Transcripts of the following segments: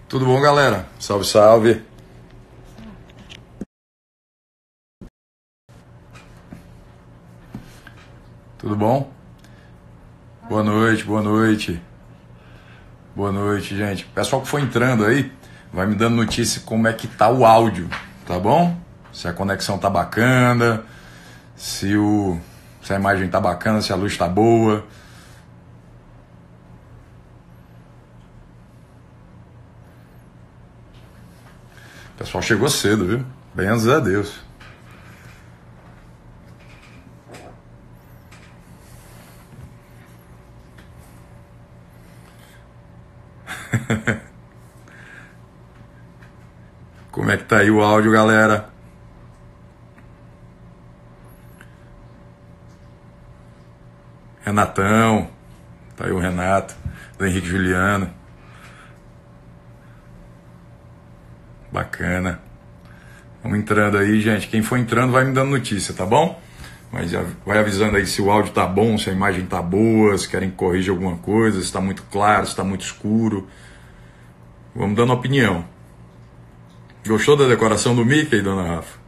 Tudo bom, galera? Salve, salve. Tudo bom? Boa noite, boa noite. Boa noite, gente. Pessoal que foi entrando aí, vai me dando notícia como é que tá o áudio, tá bom? Se a conexão tá bacana, se a imagem tá bacana, se a luz tá boa. O pessoal chegou cedo, viu? Bem-vindos a Deus. Como é que tá aí o áudio, galera? Renatão, tá aí o Renato, do Henrique Juliano. Bacana. Vamos entrando aí, gente. Quem for entrando vai me dando notícia, tá bom? Mas vai avisando aí se o áudio tá bom, se a imagem tá boa, se querem corrigir alguma coisa, se tá muito claro, se tá muito escuro. Vamos dando opinião. Gostou da decoração do Mickey, dona Rafa?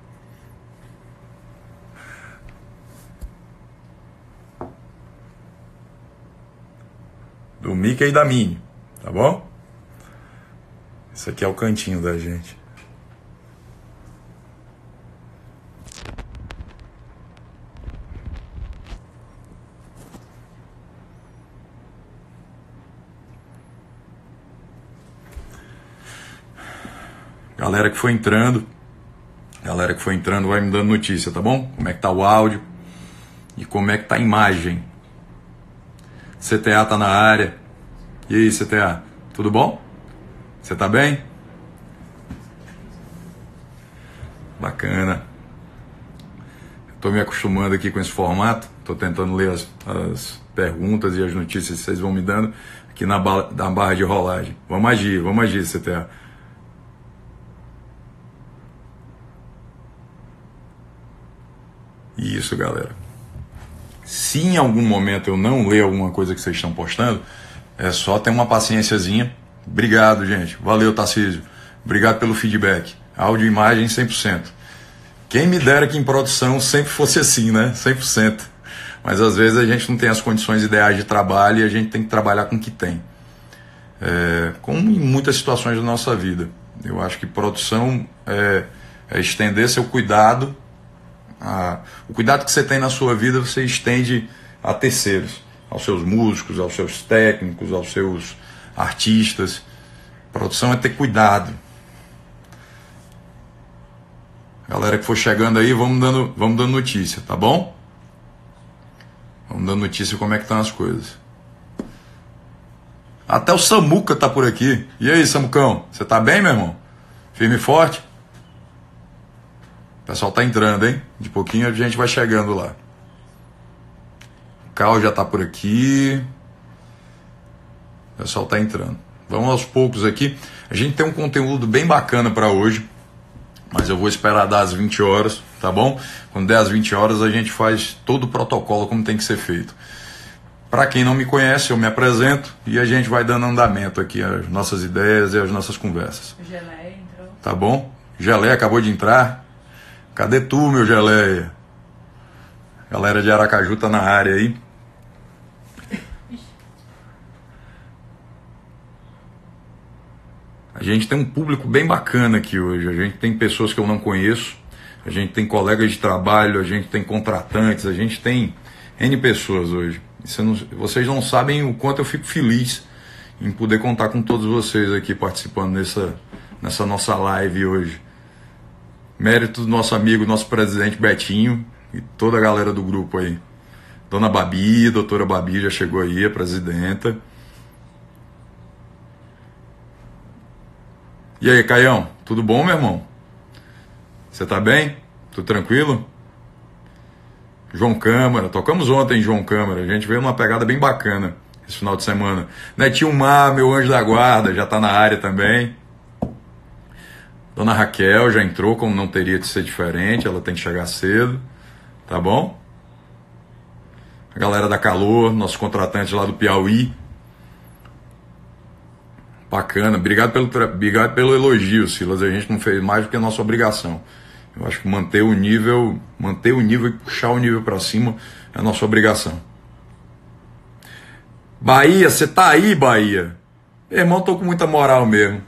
Do Mickey e da Minnie, tá bom? Esse aqui é o cantinho da gente. Galera que foi entrando vai me dando notícia, tá bom? Como é que tá o áudio e como é que tá a imagem. CTA tá na área. E aí, CTA, tudo bom? Você tá bem? Bacana. Tô me acostumando aqui com esse formato. Tô tentando ler as perguntas e as notícias que vocês vão me dando aqui na barra de rolagem. Vamos agir, CTA. Isso, galera. Se em algum momento eu não ler alguma coisa que vocês estão postando, é só ter uma paciênciazinha. Obrigado, gente. Valeu, Tarcísio. Obrigado pelo feedback. Áudio e imagem 100%. Quem me dera que em produção sempre fosse assim, né? 100%. Mas às vezes a gente não tem as condições ideais de trabalho e a gente tem que trabalhar com o que tem. Como em muitas situações da nossa vida. Eu acho que produção é estender seu cuidado. O cuidado que você tem na sua vida, você estende a terceiros, aos seus músicos, aos seus técnicos, aos seus artistas. Produção é ter cuidado. Galera que for chegando aí, vamos dando notícia, tá bom? Vamos dando notícia como é que estão as coisas. Até o Samuca tá por aqui. E aí, Samucão? Você tá bem, meu irmão? Firme e forte? O pessoal tá entrando, hein? De pouquinho a gente vai chegando lá. O Cal já tá por aqui. O pessoal tá entrando. Vamos aos poucos aqui. A gente tem um conteúdo bem bacana para hoje. Mas eu vou esperar dar as 20 horas, tá bom? Quando der as 20 horas a gente faz todo o protocolo como tem que ser feito. Para quem não me conhece, eu me apresento e a gente vai dando andamento aqui às nossas ideias e às nossas conversas. O Geleia entrou. Tá bom? Geleia acabou de entrar. Cadê tu, meu Geleia? Galera de Aracaju tá na área aí. A gente tem um público bem bacana aqui hoje. A gente tem pessoas que eu não conheço. A gente tem colegas de trabalho. A gente tem contratantes. A gente tem N pessoas hoje. Vocês não sabem o quanto eu fico feliz em poder contar com todos vocês aqui participando nessa nossa live hoje. Mérito do nosso amigo, nosso presidente Betinho e toda a galera do grupo aí. Dona Babi, doutora Babi já chegou aí, a presidenta. E aí, Caião, tudo bom, meu irmão? Você tá bem? Tudo tranquilo? João Câmara, tocamos ontem João Câmara, a gente veio numa pegada bem bacana esse final de semana. Netinho Mar, meu anjo da guarda, já tá na área também. Dona Raquel já entrou, como não teria de ser diferente, ela tem que chegar cedo, tá bom? A galera da Calor, nossos contratantes lá do Piauí. Bacana, obrigado pelo elogio, Silas. A gente não fez mais do que a nossa obrigação. Eu acho que manter o nível e puxar o nível para cima é a nossa obrigação. Bahia, você tá aí, Bahia? Meu irmão, tô com muita moral mesmo.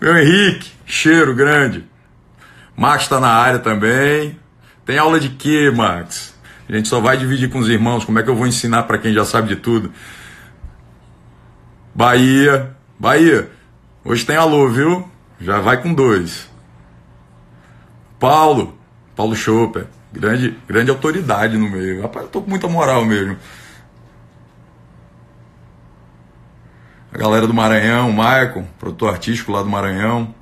Meu Henrique, cheiro grande. Max tá na área também. Tem aula de quê, Max? A gente só vai dividir com os irmãos. Como é que eu vou ensinar para quem já sabe de tudo? Bahia, hoje tem alô, viu? Já vai com 2. Paulo Schopper, grande autoridade no meio. Rapaz, eu tô com muita moral mesmo. A galera do Maranhão, o Maicon, produtor artístico lá do Maranhão.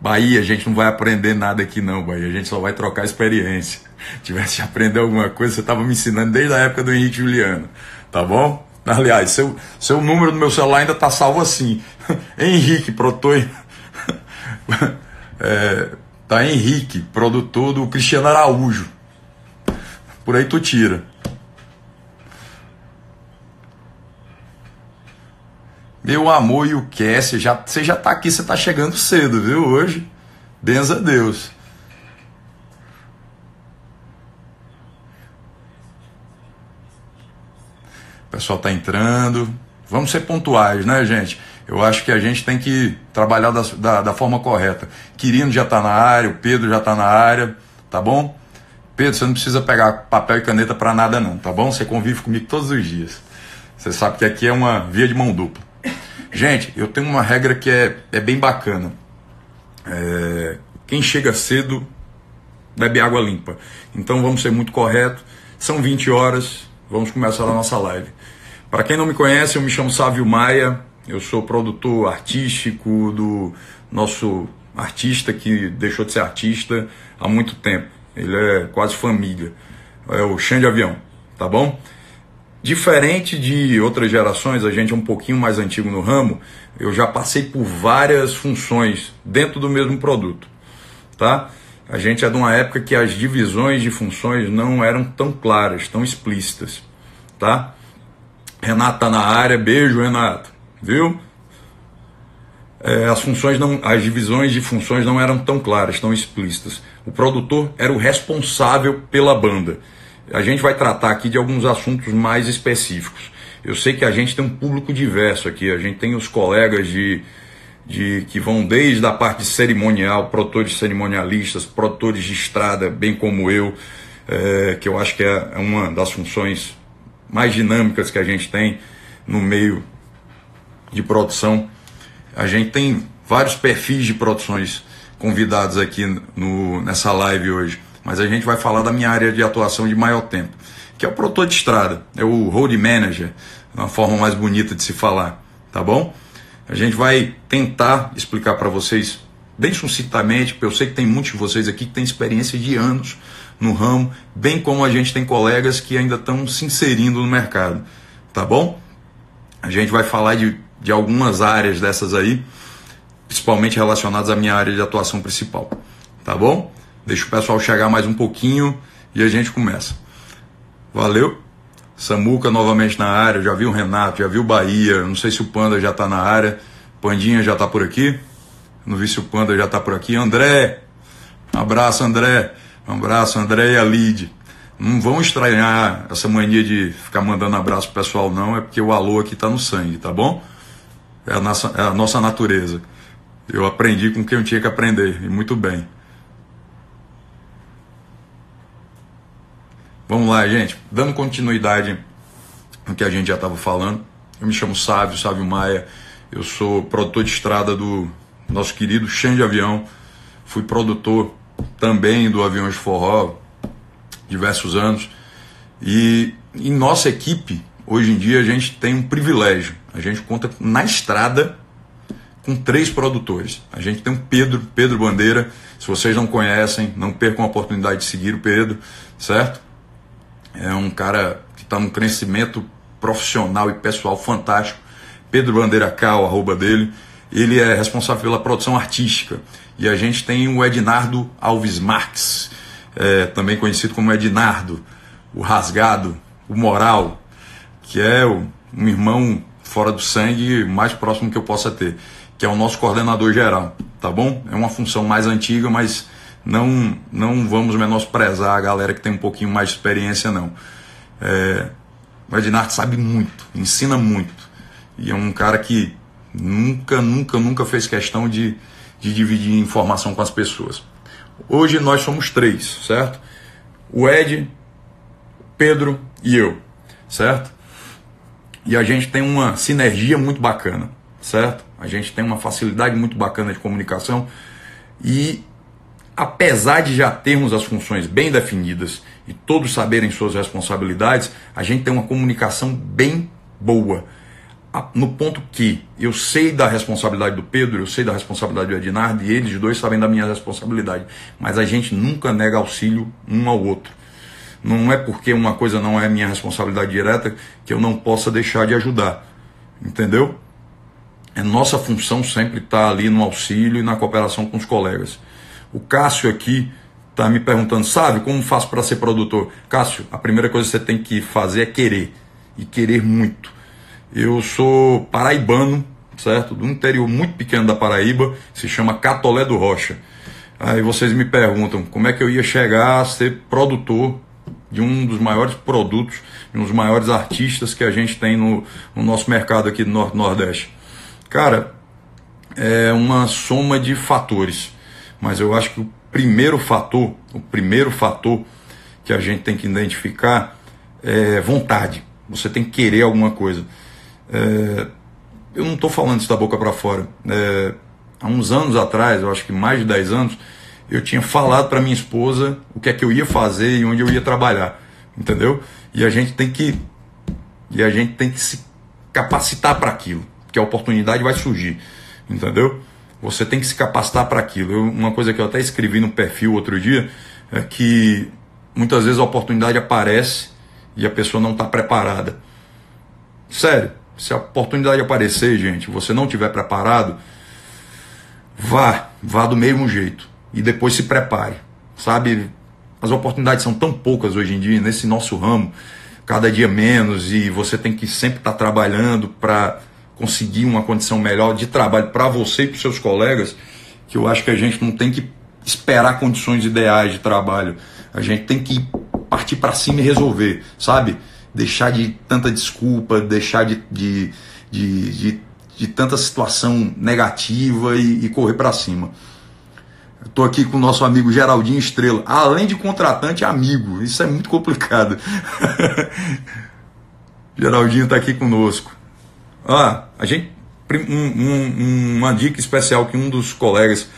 Bahia, a gente não vai aprender nada aqui não, Bahia. A gente só vai trocar experiência. Se tivesse de aprender alguma coisa, você estava me ensinando desde a época do Henrique Juliano. Tá bom? Aliás, seu número do meu celular ainda tá salvo assim. Henrique, produtor. Tá Henrique, produtor do Cristiano Araújo. Por aí tu tira. Meu amor, e o Cassie, você já tá aqui, você tá chegando cedo, viu, hoje? Benza a Deus. O pessoal tá entrando. Vamos ser pontuais, né, gente? Eu acho que a gente tem que trabalhar da forma correta. Quirino já tá na área, o Pedro já tá na área, tá bom? Pedro, você não precisa pegar papel e caneta para nada não, tá bom? Você convive comigo todos os dias. Você sabe que aqui é uma via de mão dupla. Gente, eu tenho uma regra que é bem bacana. Quem chega cedo bebe água limpa. Então vamos ser muito corretos. São 20 horas, vamos começar a nossa live. Para quem não me conhece, eu me chamo Sávio Maia. Eu sou produtor artístico do nosso artista que deixou de ser artista há muito tempo. Ele é quase família. É o Xande Avião, tá bom? Diferente de outras gerações, a gente é um pouquinho mais antigo no ramo, eu já passei por várias funções dentro do mesmo produto, tá? A gente é de uma época que as divisões de funções não eram tão claras, tão explícitas, tá? Renato tá na área, beijo, Renato, viu? As divisões de funções não eram tão claras, tão explícitas. O produtor era o responsável pela banda. A gente vai tratar aqui de alguns assuntos mais específicos. Eu sei que a gente tem um público diverso aqui, a gente tem os colegas que vão desde a parte de cerimonial, produtores cerimonialistas, produtores de estrada, bem como eu, que eu acho que é uma das funções mais dinâmicas que a gente tem no meio de produção. A gente tem vários perfis de produções convidados aqui nessa live hoje. Mas a gente vai falar da minha área de atuação de maior tempo, que é o produtor de estrada, é o road manager, uma forma mais bonita de se falar, tá bom? A gente vai tentar explicar para vocês bem sucintamente, porque eu sei que tem muitos de vocês aqui que têm experiência de anos no ramo, bem como a gente tem colegas que ainda estão se inserindo no mercado, tá bom? A gente vai falar de algumas áreas dessas aí, principalmente relacionadas à minha área de atuação principal, tá bom? Deixa o pessoal chegar mais um pouquinho e a gente começa. Valeu. Samuca novamente na área. Já vi o Renato, já vi o Bahia. Não sei se o Panda já está na área. Pandinha já está por aqui. Não vi se o Panda já está por aqui. André. Um abraço, André. Um abraço, André e a Lid. Não vão estranhar essa mania de ficar mandando abraço pro pessoal, não. É porque o alô aqui está no sangue, tá bom? É a nossa natureza. Eu aprendi com quem eu tinha que aprender. E muito bem. Vamos lá, gente. Dando continuidade no que a gente já estava falando. Eu me chamo Sávio Maia. Eu sou produtor de estrada do nosso querido Xande Avião. Fui produtor também do Aviões de Forró diversos anos. E em nossa equipe, hoje em dia, a gente tem um privilégio. A gente conta na estrada com 3 produtores. A gente tem um Pedro Bandeira. Se vocês não conhecem, não percam a oportunidade de seguir o Pedro, certo? É um cara que está num crescimento profissional e pessoal fantástico. Pedro Bandeira K, o arroba dele. Ele é responsável pela produção artística. E a gente tem o Ednardo Alves Marques, também conhecido como Ednardo, o rasgado, o moral, que é um irmão fora do sangue mais próximo que eu possa ter, que é o nosso coordenador geral, tá bom? É uma função mais antiga, mas não vamos menosprezar a galera que tem um pouquinho mais de experiência, não. O Ednardo sabe muito, ensina muito, e é um cara que nunca fez questão de dividir informação com as pessoas. Hoje nós somos 3, certo? O Ed, Pedro e eu, certo? E a gente tem uma sinergia muito bacana, certo? A gente tem uma facilidade muito bacana de comunicação e, apesar de já termos as funções bem definidas e todos saberem suas responsabilidades, a gente tem uma comunicação bem boa. No ponto que eu sei da responsabilidade do Pedro, eu sei da responsabilidade do Ednardo e eles dois sabem da minha responsabilidade. Mas a gente nunca nega auxílio um ao outro. Não é porque uma coisa não é minha responsabilidade direta que eu não possa deixar de ajudar. Entendeu? É nossa função sempre estar ali no auxílio e na cooperação com os colegas. O Cássio aqui está me perguntando, sabe, como faço para ser produtor? Cássio, a primeira coisa que você tem que fazer é querer. E querer muito. Eu sou paraibano, certo? Do interior muito pequeno da Paraíba, se chama Catolé do Rocha. Aí vocês me perguntam como é que eu ia chegar a ser produtor de um dos maiores produtos, de um dos maiores artistas que a gente tem no nosso mercado aqui do Nordeste. Cara, é uma soma de fatores, mas eu acho que o primeiro fator que a gente tem que identificar é vontade. Você tem que querer alguma coisa. Eu não estou falando isso da boca para fora. Há uns anos atrás, eu acho que mais de 10 anos, eu tinha falado para minha esposa o que é que eu ia fazer e onde eu ia trabalhar, entendeu? E a gente tem que se capacitar para aquilo, que a oportunidade vai surgir, entendeu? Você tem que se capacitar para aquilo. Uma coisa que eu até escrevi no perfil outro dia é que muitas vezes a oportunidade aparece e a pessoa não está preparada. Sério, se a oportunidade aparecer, gente, você não estiver preparado, vá do mesmo jeito. E depois se prepare, sabe? As oportunidades são tão poucas hoje em dia, nesse nosso ramo, cada dia menos, e você tem que sempre estar trabalhando para conseguir uma condição melhor de trabalho para você e para os seus colegas, que eu acho que a gente não tem que esperar condições ideais de trabalho. A gente tem que partir para cima e resolver, sabe? Deixar de tanta desculpa, deixar de tanta situação negativa e correr para cima. Estou aqui com o nosso amigo Geraldinho Estrela. Além de contratante, amigo. Isso é muito complicado. Geraldinho está aqui conosco. Uma dica especial que um dos colegas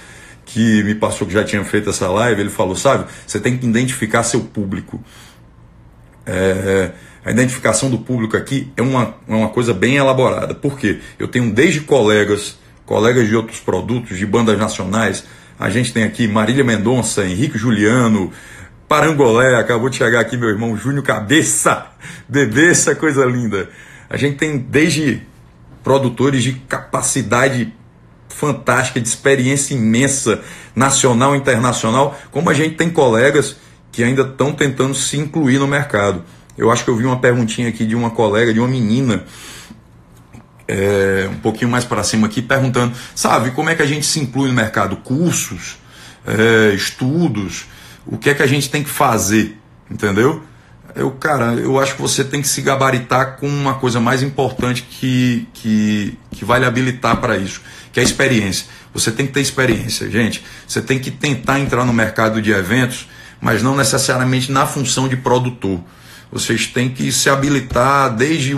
que me passou, que já tinha feito essa live, ele falou, sabe, você tem que identificar seu público. A identificação do público aqui é uma coisa bem elaborada. Por quê? Eu tenho desde colegas de outros produtos, de bandas nacionais. A gente tem aqui Marília Mendonça, Henrique Juliano, Parangolé, acabou de chegar aqui meu irmão Júnior Cabeça, bebê, essa coisa linda. A gente tem desde produtores de capacidade fantástica, de experiência imensa, nacional e internacional, como a gente tem colegas que ainda estão tentando se incluir no mercado. Eu acho que eu vi uma perguntinha aqui de uma colega, de uma menina, um pouquinho mais para cima aqui, perguntando, sabe, como é que a gente se inclui no mercado? Cursos, estudos, o que é que a gente tem que fazer, entendeu? Eu acho que você tem que se gabaritar com uma coisa mais importante que vai lhe habilitar para isso, que é a experiência. Você tem que ter experiência, gente. Você tem que tentar entrar no mercado de eventos, mas não necessariamente na função de produtor. Vocês têm que se habilitar desde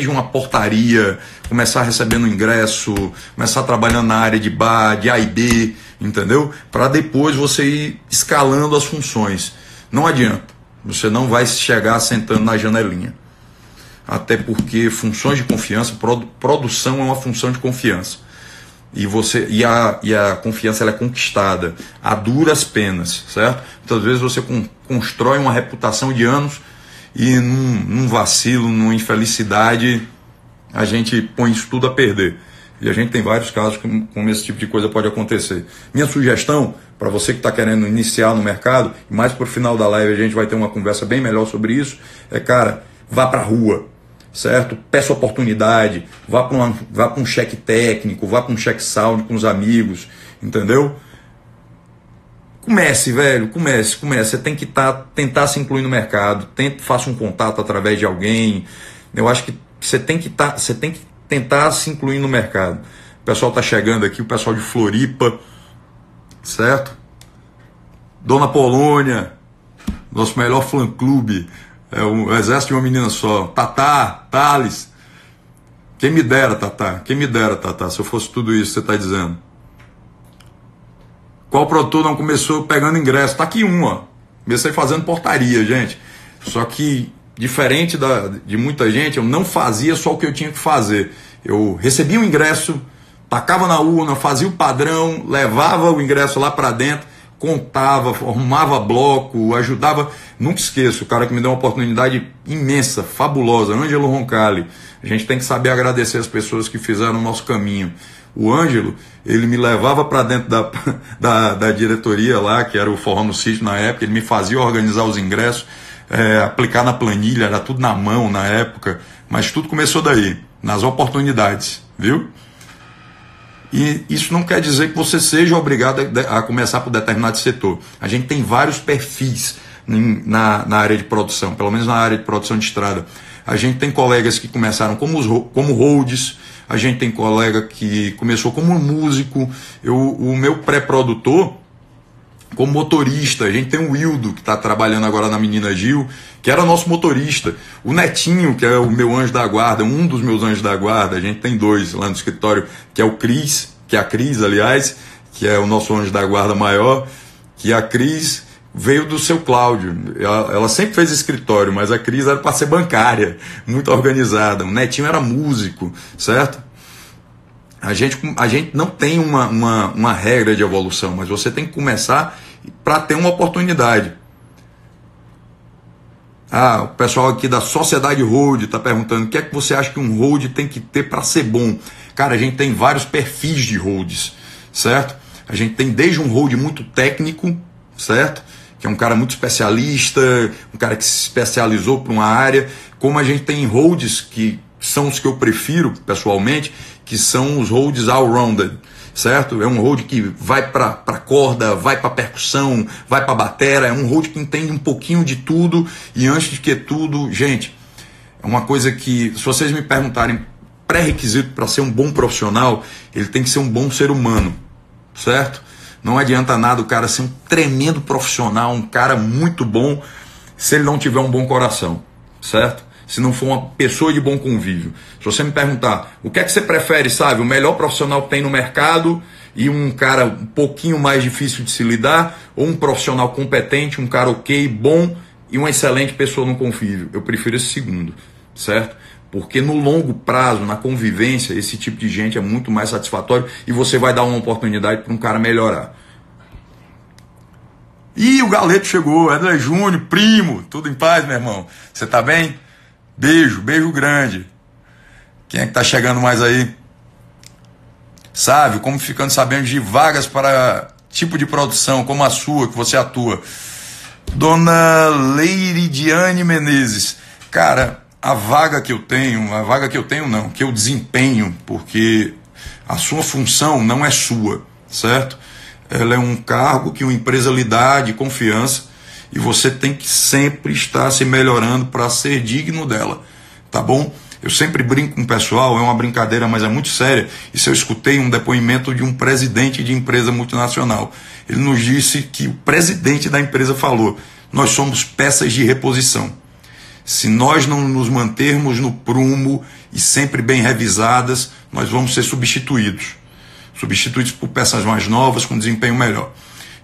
uma portaria, começar recebendo ingresso, começar trabalhando na área de bar, de A e B, entendeu? Para depois você ir escalando as funções. Não adianta, você não vai chegar sentando na janelinha. Até porque funções de confiança, produção é uma função de confiança. E a confiança ela é conquistada a duras penas, certo? Muitas vezes você constrói uma reputação de anos e num vacilo, numa infelicidade, a gente põe isso tudo a perder. E a gente tem vários casos como esse tipo de coisa pode acontecer. Minha sugestão, para você que está querendo iniciar no mercado, e mais para o final da live a gente vai ter uma conversa bem melhor sobre isso, cara, vá para a rua. certo? Peça oportunidade, vá para um cheque técnico, vá para um cheque sound com os amigos, entendeu? Comece, velho, comece. Você tem que tentar se incluir no mercado, faça um contato através de alguém. Eu acho que você tem que tentar se incluir no mercado. O pessoal está chegando aqui, o pessoal de Floripa, certo? Dona Polônia, nosso melhor fã-clube, é o exército de uma menina só. Tatá, Thales. Quem me dera, Tatá, se eu fosse tudo isso que você está dizendo. Qual produtor não começou pegando ingresso? Tá aqui um, ó. Comecei fazendo portaria, gente. Só que, diferente de muita gente, eu não fazia só o que eu tinha que fazer. Eu recebia o ingresso, tacava na urna, fazia o padrão, levava o ingresso lá para dentro, contava, arrumava bloco, ajudava. Nunca esqueço, o cara que me deu uma oportunidade imensa, fabulosa, Ângelo Roncalli. A gente tem que saber agradecer as pessoas que fizeram o nosso caminho. O Ângelo, ele me levava para dentro da diretoria lá, que era o Forró no Sítio na época, ele me fazia organizar os ingressos, aplicar na planilha, era tudo na mão na época, mas tudo começou daí, nas oportunidades, viu? E isso não quer dizer que você seja obrigado a começar por determinado setor. A gente tem vários perfis na área de produção, pelo menos na área de produção de estrada. A gente tem colegas que começaram como holds, a gente tem colega que começou como músico, o meu pré-produtor como motorista. A gente tem o Wildo, que está trabalhando agora na Menina Gil, que era nosso motorista. O Netinho, que é o meu anjo da guarda, um dos meus anjos da guarda. A gente tem dois lá no escritório, que é o Cris, que é a Cris, aliás, que é o nosso anjo da guarda maior, que a Cris veio do seu Cláudio. Ela sempre fez escritório, mas a Cris era para ser bancária, muito organizada. O Netinho era músico, certo? A gente não tem uma regra de evolução, mas você tem que começar para ter uma oportunidade. O pessoal aqui da Sociedade Road está perguntando o que é que você acha que um road tem que ter para ser bom. Cara, a gente tem vários perfis de roads, certo? A gente tem desde um road muito técnico, certo? Que é um cara muito especialista, um cara que se especializou para uma área, como a gente tem holds que são os que eu prefiro pessoalmente, que são os holds all-rounded, certo? É um hold que vai para corda, vai para percussão, vai para batera, é um hold que entende um pouquinho de tudo, e antes de que tudo, gente, é uma coisa que, se vocês me perguntarem, pré-requisito para ser um bom profissional, ele tem que ser um bom ser humano, certo? Não adianta nada o cara ser um tremendo profissional, um cara muito bom, se ele não tiver um bom coração, certo? Se não for uma pessoa de bom convívio. Se você me perguntar, o que é que você prefere, sabe? O melhor profissional que tem no mercado e um cara um pouquinho mais difícil de se lidar, ou um profissional competente, um cara ok, bom e uma excelente pessoa no convívio? Eu prefiro esse segundo, certo? Porque no longo prazo, na convivência, esse tipo de gente é muito mais satisfatório e você vai dar uma oportunidade para um cara melhorar. E o Galeto chegou, Edler Júnior, primo, tudo em paz, meu irmão? Você tá bem? Beijo grande. Quem é que tá chegando mais aí? Sabe, como ficando sabendo de vagas para tipo de produção, como a sua, que você atua. Dona Leiridiane Menezes. Cara, que eu desempenho, porque a sua função não é sua, certo? Ela é um cargo que uma empresa lhe dá de confiança e você tem que sempre estar se melhorando para ser digno dela, tá bom? Eu sempre brinco com o pessoal, é uma brincadeira, mas é muito séria. Isso eu escutei um depoimento de um presidente de empresa multinacional. Ele nos disse que o presidente da empresa falou: nós somos peças de reposição. Se nós não nos mantermos no prumo e sempre bem revisadas, nós vamos ser substituídos por peças mais novas, com desempenho melhor.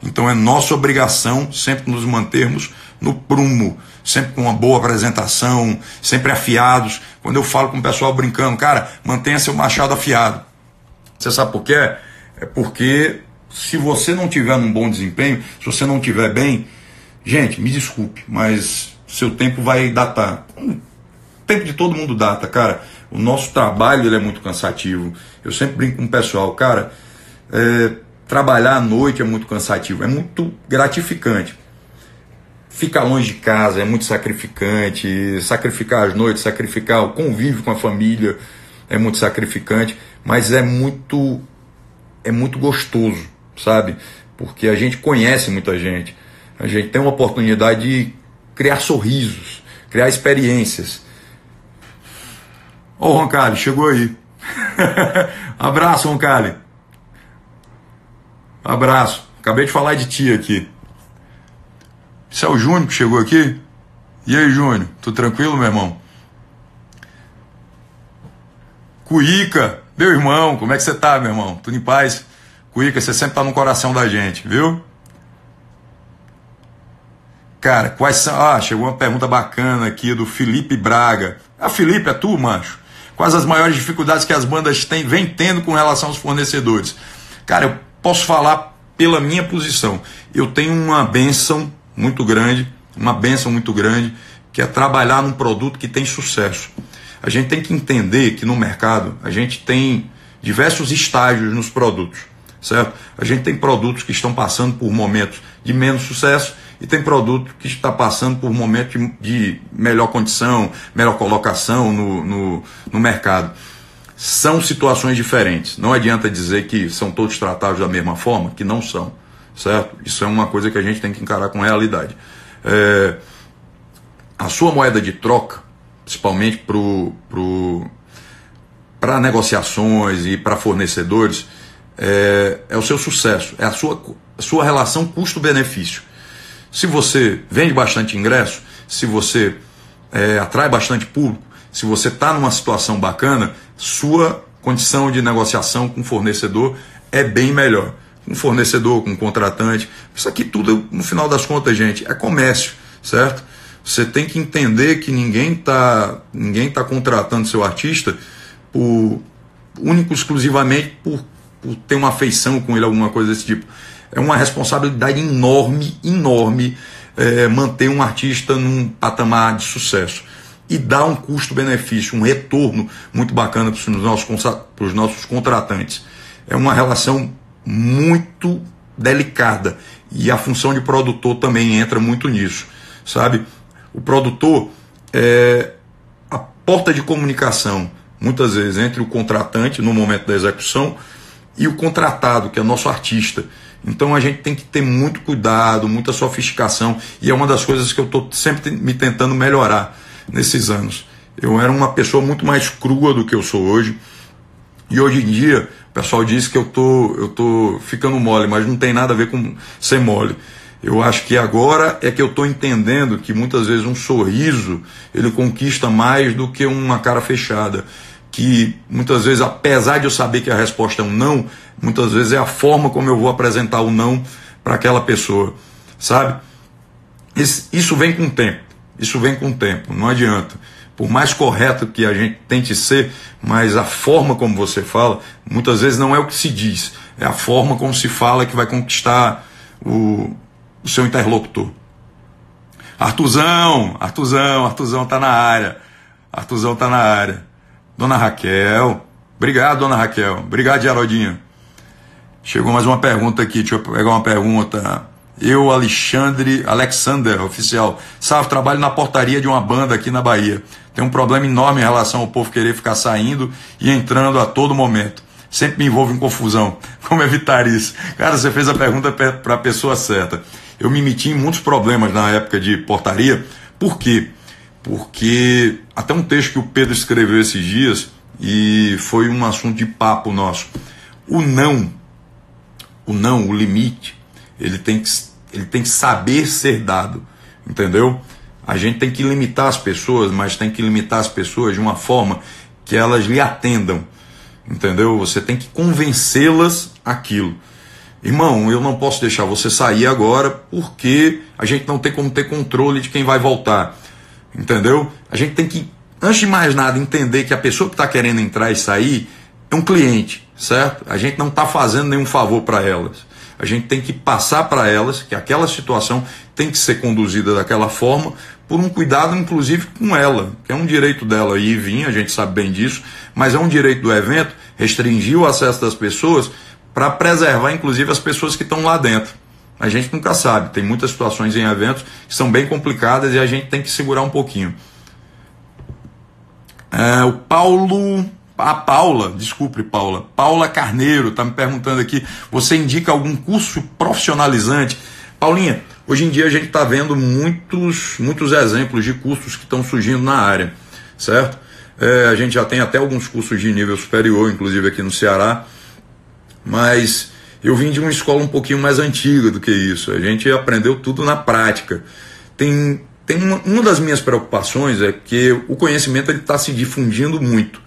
Então é nossa obrigação sempre nos mantermos no prumo, sempre com uma boa apresentação, sempre afiados. Quando eu falo com o pessoal brincando, cara, mantenha seu machado afiado. Você sabe por quê? É porque se você não tiver num bom desempenho, se você não tiver bem, gente, me desculpe, mas seu tempo vai datar. O tempo de todo mundo data, cara. O nosso trabalho ele é muito cansativo. Eu sempre brinco com o pessoal, cara, trabalhar à noite é muito cansativo, é muito gratificante. ficar longe de casa é muito sacrificante, sacrificar as noites, sacrificar o convívio com a família é muito sacrificante, mas é muito gostoso, sabe? Porque a gente conhece muita gente, a gente tem uma oportunidade de criar sorrisos, criar experiências. Ô, Roncalli, chegou aí. Abraço, Roncalli. Abraço. Acabei de falar de ti aqui. Isso é o Júnior que chegou aqui? E aí, Júnior? Tudo tranquilo, meu irmão? Cuíca, meu irmão, como é que você tá, meu irmão? Tudo em paz? Cuíca, você sempre tá no coração da gente, viu? Cara, quais são... Ah, chegou uma pergunta bacana aqui do Felipe Braga. Ah, Felipe, é tu, macho? Quais as maiores dificuldades que as bandas vêm tendo com relação aos fornecedores? Cara, eu posso falar pela minha posição. Eu tenho uma bênção muito grande, que é trabalhar num produto que tem sucesso. A gente tem que entender que no mercado a gente tem diversos estágios nos produtos, certo? A gente tem produtos que estão passando por momentos de menos sucesso e tem produto que está passando por momentos de melhor condição, melhor colocação no mercado. São situações diferentes. Não adianta dizer que são todos tratados da mesma forma, que não são, certo? Isso é uma coisa que a gente tem que encarar com realidade. A sua moeda de troca, principalmente para negociações e para fornecedores, é o seu sucesso, é a sua relação custo-benefício. Se você vende bastante ingresso, se você atrai bastante público, se você está numa situação bacana, sua condição de negociação com o fornecedor é bem melhor. Com o fornecedor, com o contratante. Isso aqui tudo, no final das contas, gente, é comércio, certo? Você tem que entender que ninguém tá contratando seu artista exclusivamente por ter uma afeição com ele, alguma coisa desse tipo. É uma responsabilidade enorme manter um artista num patamar de sucesso e dar um custo-benefício, um retorno muito bacana para os nossos contratantes. É uma relação muito delicada e a função de produtor também entra muito nisso, sabe? O produtor é a porta de comunicação, muitas vezes, entre o contratante no momento da execução e o contratado, que é o nosso artista. Então a gente tem que ter muito cuidado, muita sofisticação, e é uma das coisas que eu estou sempre me tentando melhorar nesses anos. Eu era uma pessoa muito mais crua do que eu sou hoje, e hoje em dia o pessoal diz que eu tô ficando mole, mas não tem nada a ver com ser mole. Eu acho que agora é que eu estou entendendo que muitas vezes um sorriso ele conquista mais do que uma cara fechada. Que muitas vezes, apesar de eu saber que a resposta é um não, muitas vezes é a forma como eu vou apresentar o não para aquela pessoa, sabe? Isso vem com o tempo, não adianta. Por mais correto que a gente tente ser, mas a forma como você fala, muitas vezes não é o que se diz, é a forma como se fala que vai conquistar o seu interlocutor. Artuzão tá na área. Dona Raquel, obrigado, Dona Raquel, obrigado, Geraldinho. Chegou mais uma pergunta aqui, deixa eu pegar uma pergunta. Alexander, oficial. Salve, trabalho na portaria de uma banda aqui na Bahia. Tem um problema enorme em relação ao povo querer ficar saindo e entrando a todo momento. Sempre me envolvo em confusão. Como evitar isso? Cara, você fez a pergunta para a pessoa certa. Eu me meti em muitos problemas na época de portaria. Por quê? Porque até um texto que o Pedro escreveu esses dias, e foi um assunto de papo nosso. O limite, ele tem que saber ser dado, entendeu? A gente tem que limitar as pessoas, mas tem que limitar as pessoas de uma forma que elas lhe atendam, entendeu? Você tem que convencê-las aquilo. Irmão, eu não posso deixar você sair agora porque a gente não tem como ter controle de quem vai voltar. Entendeu? A gente tem que, antes de mais nada, entender que a pessoa que está querendo entrar e sair é um cliente, certo? A gente não está fazendo nenhum favor para elas. A gente tem que passar para elas que aquela situação tem que ser conduzida daquela forma, por um cuidado, inclusive, com ela, que é um direito dela ir e vir, a gente sabe bem disso, mas é um direito do evento restringir o acesso das pessoas para preservar, inclusive, as pessoas que estão lá dentro. A gente nunca sabe, tem muitas situações em eventos que são bem complicadas e a gente tem que segurar um pouquinho. Paula Carneiro está me perguntando aqui, você indica algum curso profissionalizante? Paulinha, hoje em dia a gente está vendo muitos exemplos de cursos que estão surgindo na área, certo? A gente já tem até alguns cursos de nível superior, inclusive aqui no Ceará, mas eu vim de uma escola um pouquinho mais antiga do que isso. A gente aprendeu tudo na prática. Uma das minhas preocupações é que o conhecimento está se difundindo muito.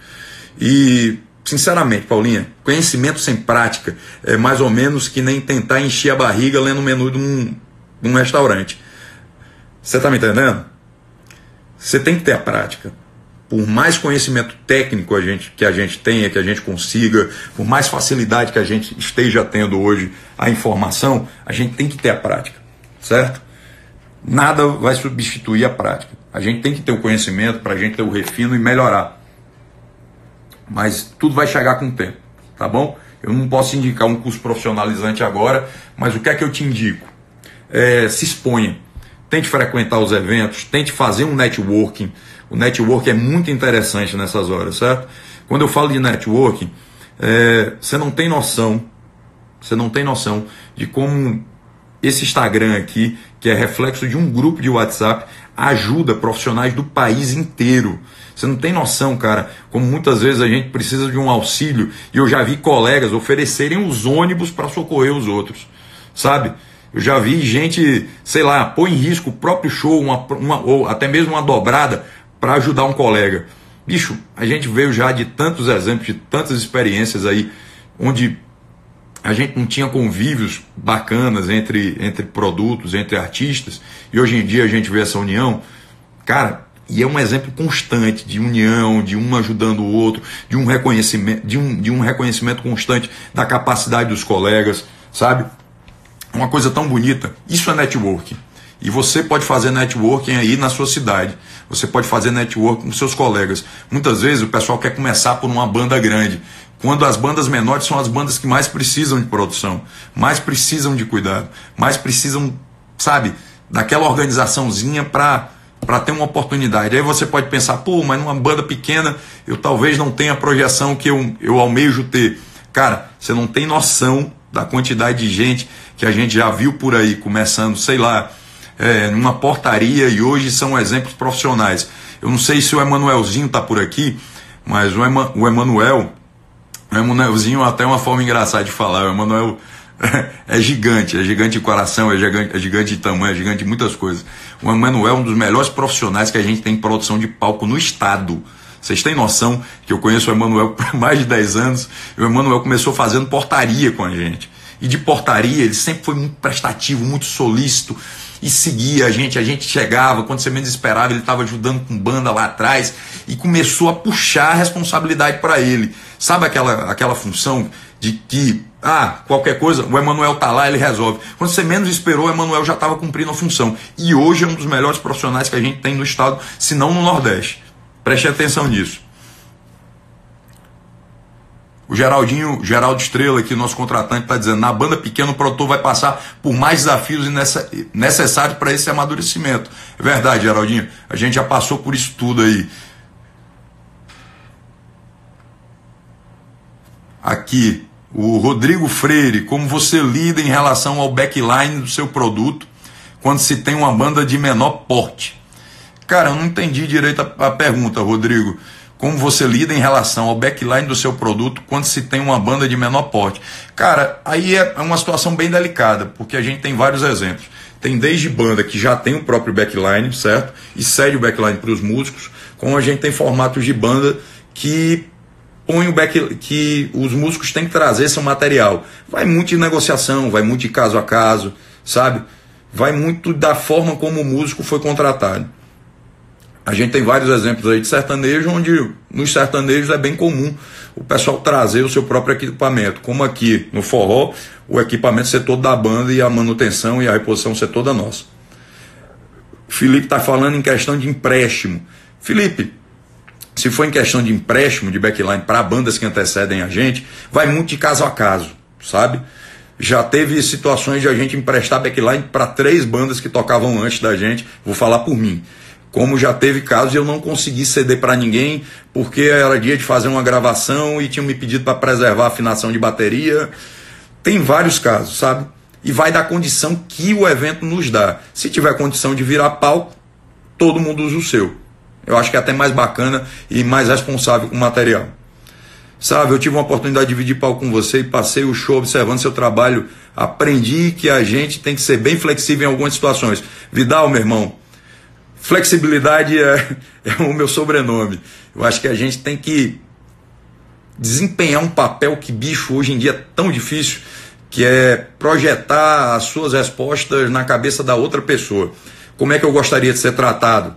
E, sinceramente, Paulinha, conhecimento sem prática é mais ou menos que nem tentar encher a barriga lendo o menu de um restaurante. Você está me entendendo? Você tem que ter a prática. Por mais conhecimento técnico que a gente tenha, que a gente consiga, por mais facilidade que a gente esteja tendo hoje a informação, a gente tem que ter a prática, certo? Nada vai substituir a prática. A gente tem que ter o conhecimento para a gente ter o refino e melhorar. Mas tudo vai chegar com o tempo, tá bom? Eu não posso indicar um curso profissionalizante agora, mas o que é que eu te indico? Se exponha. Tente frequentar os eventos, tente fazer um networking. O networking é muito interessante nessas horas, certo? Quando eu falo de networking, você não tem noção de como esse Instagram aqui, que é reflexo de um grupo de WhatsApp, ajuda profissionais do país inteiro. Você não tem noção, cara, como muitas vezes a gente precisa de um auxílio e eu já vi colegas oferecerem os ônibus para socorrer os outros, sabe? Eu já vi gente, sei lá, pôr em risco o próprio show, ou até mesmo uma dobrada para ajudar um colega. Bicho, a gente veio já de tantos exemplos, de tantas experiências aí, onde a gente não tinha convívios bacanas entre produtos, entre artistas, e hoje em dia a gente vê essa união, cara, e é um exemplo constante de união, de um ajudando o outro, de um reconhecimento, de um reconhecimento constante da capacidade dos colegas, sabe? Uma coisa tão bonita. Isso é networking. E você pode fazer networking aí na sua cidade. Você pode fazer networking com seus colegas. Muitas vezes o pessoal quer começar por uma banda grande, quando as bandas menores são as bandas que mais precisam de produção, mais precisam de cuidado, mais precisam, sabe, daquela organizaçãozinha para ter uma oportunidade. Aí você pode pensar, pô, mas numa banda pequena eu talvez não tenha a projeção que eu almejo ter. Cara, você não tem noção da quantidade de gente que a gente já viu por aí, começando, sei lá, numa portaria, e hoje são exemplos profissionais. Eu não sei se o Emanuelzinho está por aqui, mas o Emanuelzinho até uma forma engraçada de falar. O Emanuel é gigante de coração, é gigante de tamanho, é gigante de muitas coisas. O Emanuel é um dos melhores profissionais que a gente tem em produção de palco no estado. Vocês têm noção que eu conheço o Emanuel por mais de 10 anos, e o Emanuel começou fazendo portaria com a gente. E de portaria ele sempre foi muito prestativo, muito solícito, e seguia a gente chegava, quando você menos esperava, ele estava ajudando com banda lá atrás, e começou a puxar a responsabilidade para ele. Sabe aquela função de que, qualquer coisa, o Emanuel tá lá, ele resolve. Quando você menos esperou, o Emanuel já estava cumprindo a função. E hoje é um dos melhores profissionais que a gente tem no estado, se não no Nordeste. Preste atenção nisso. O Geraldo Estrela, aqui, nosso contratante, está dizendo: na banda pequena o produtor vai passar por mais desafios necessários para esse amadurecimento. É verdade, Geraldinho. A gente já passou por isso tudo aí. Aqui, o Rodrigo Freire: como você lida em relação ao backline do seu produto quando se tem uma banda de menor porte? Cara, eu não entendi direito a pergunta, Rodrigo. Como você lida em relação ao backline do seu produto quando se tem uma banda de menor porte? Cara, aí é uma situação bem delicada, porque a gente tem vários exemplos. Tem desde banda que já tem o próprio backline, certo? E cede o backline para os músicos, como a gente tem formatos de banda que que os músicos têm que trazer seu material. Vai muito de negociação, vai muito de caso a caso, sabe? Vai muito da forma como o músico foi contratado. A gente tem vários exemplos aí de sertanejo, onde nos sertanejos é bem comum o pessoal trazer o seu próprio equipamento. Como aqui no forró, o equipamento ser todo da banda e a manutenção e a reposição ser toda nossa. Felipe está falando em questão de empréstimo. Felipe, se for em questão de empréstimo de backline para bandas que antecedem a gente, vai muito de caso a caso, sabe? Já teve situações de a gente emprestar backline para 3 bandas que tocavam antes da gente, vou falar por mim. Como já teve casos de eu não conseguir ceder para ninguém, porque era dia de fazer uma gravação e tinham me pedido para preservar a afinação de bateria. Tem vários casos, sabe? E vai da condição que o evento nos dá. Se tiver condição de virar palco, todo mundo usa o seu. Eu acho que é até mais bacana e mais responsável com o material. Sabe, eu tive uma oportunidade de dividir palco com você e passei o show observando seu trabalho. Aprendi que a gente tem que ser bem flexível em algumas situações. Vidal, meu irmão, flexibilidade é o meu sobrenome. Eu acho que a gente tem que desempenhar um papel que, bicho, hoje em dia é tão difícil, que é projetar as suas respostas na cabeça da outra pessoa. Como é que eu gostaria de ser tratado?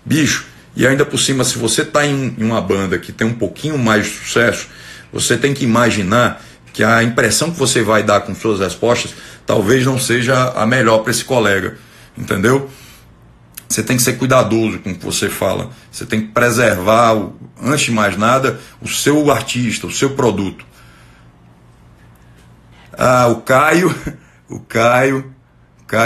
Bicho, e ainda por cima, se você está em uma banda que tem um pouquinho mais de sucesso, você tem que imaginar que a impressão que você vai dar com suas respostas talvez não seja a melhor para esse colega, entendeu? Você tem que ser cuidadoso com o que você fala. Você tem que preservar, antes de mais nada, o seu artista, o seu produto. Ah, o Caio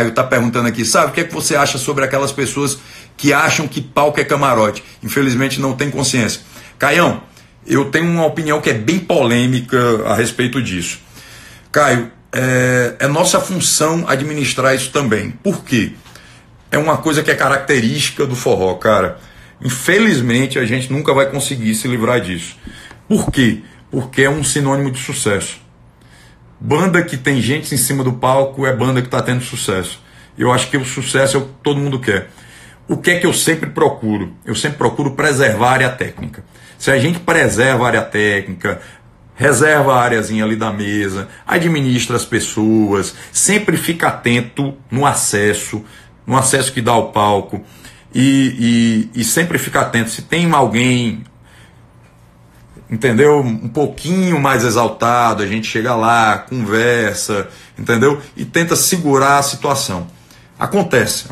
está perguntando aqui, sabe o que é que você acha sobre aquelas pessoas que acham que palco é camarote? Infelizmente não tem consciência. Caião, eu tenho uma opinião que é bem polêmica a respeito disso. Caio, é nossa função administrar isso também. Por quê? É uma coisa que é característica do forró, cara. Infelizmente, a gente nunca vai conseguir se livrar disso. Por quê? Porque é um sinônimo de sucesso. Banda que tem gente em cima do palco é banda que está tendo sucesso. Eu acho que o sucesso é o que todo mundo quer. O que é que eu sempre procuro? Eu sempre procuro preservar a área técnica. Se a gente preserva a área técnica, reserva a areazinha ali da mesa, administra as pessoas, sempre fica atento no acesso que dá ao palco, e sempre fica atento. Se tem alguém, entendeu? Um pouquinho mais exaltado, a gente chega lá, conversa, entendeu? E tenta segurar a situação. Acontece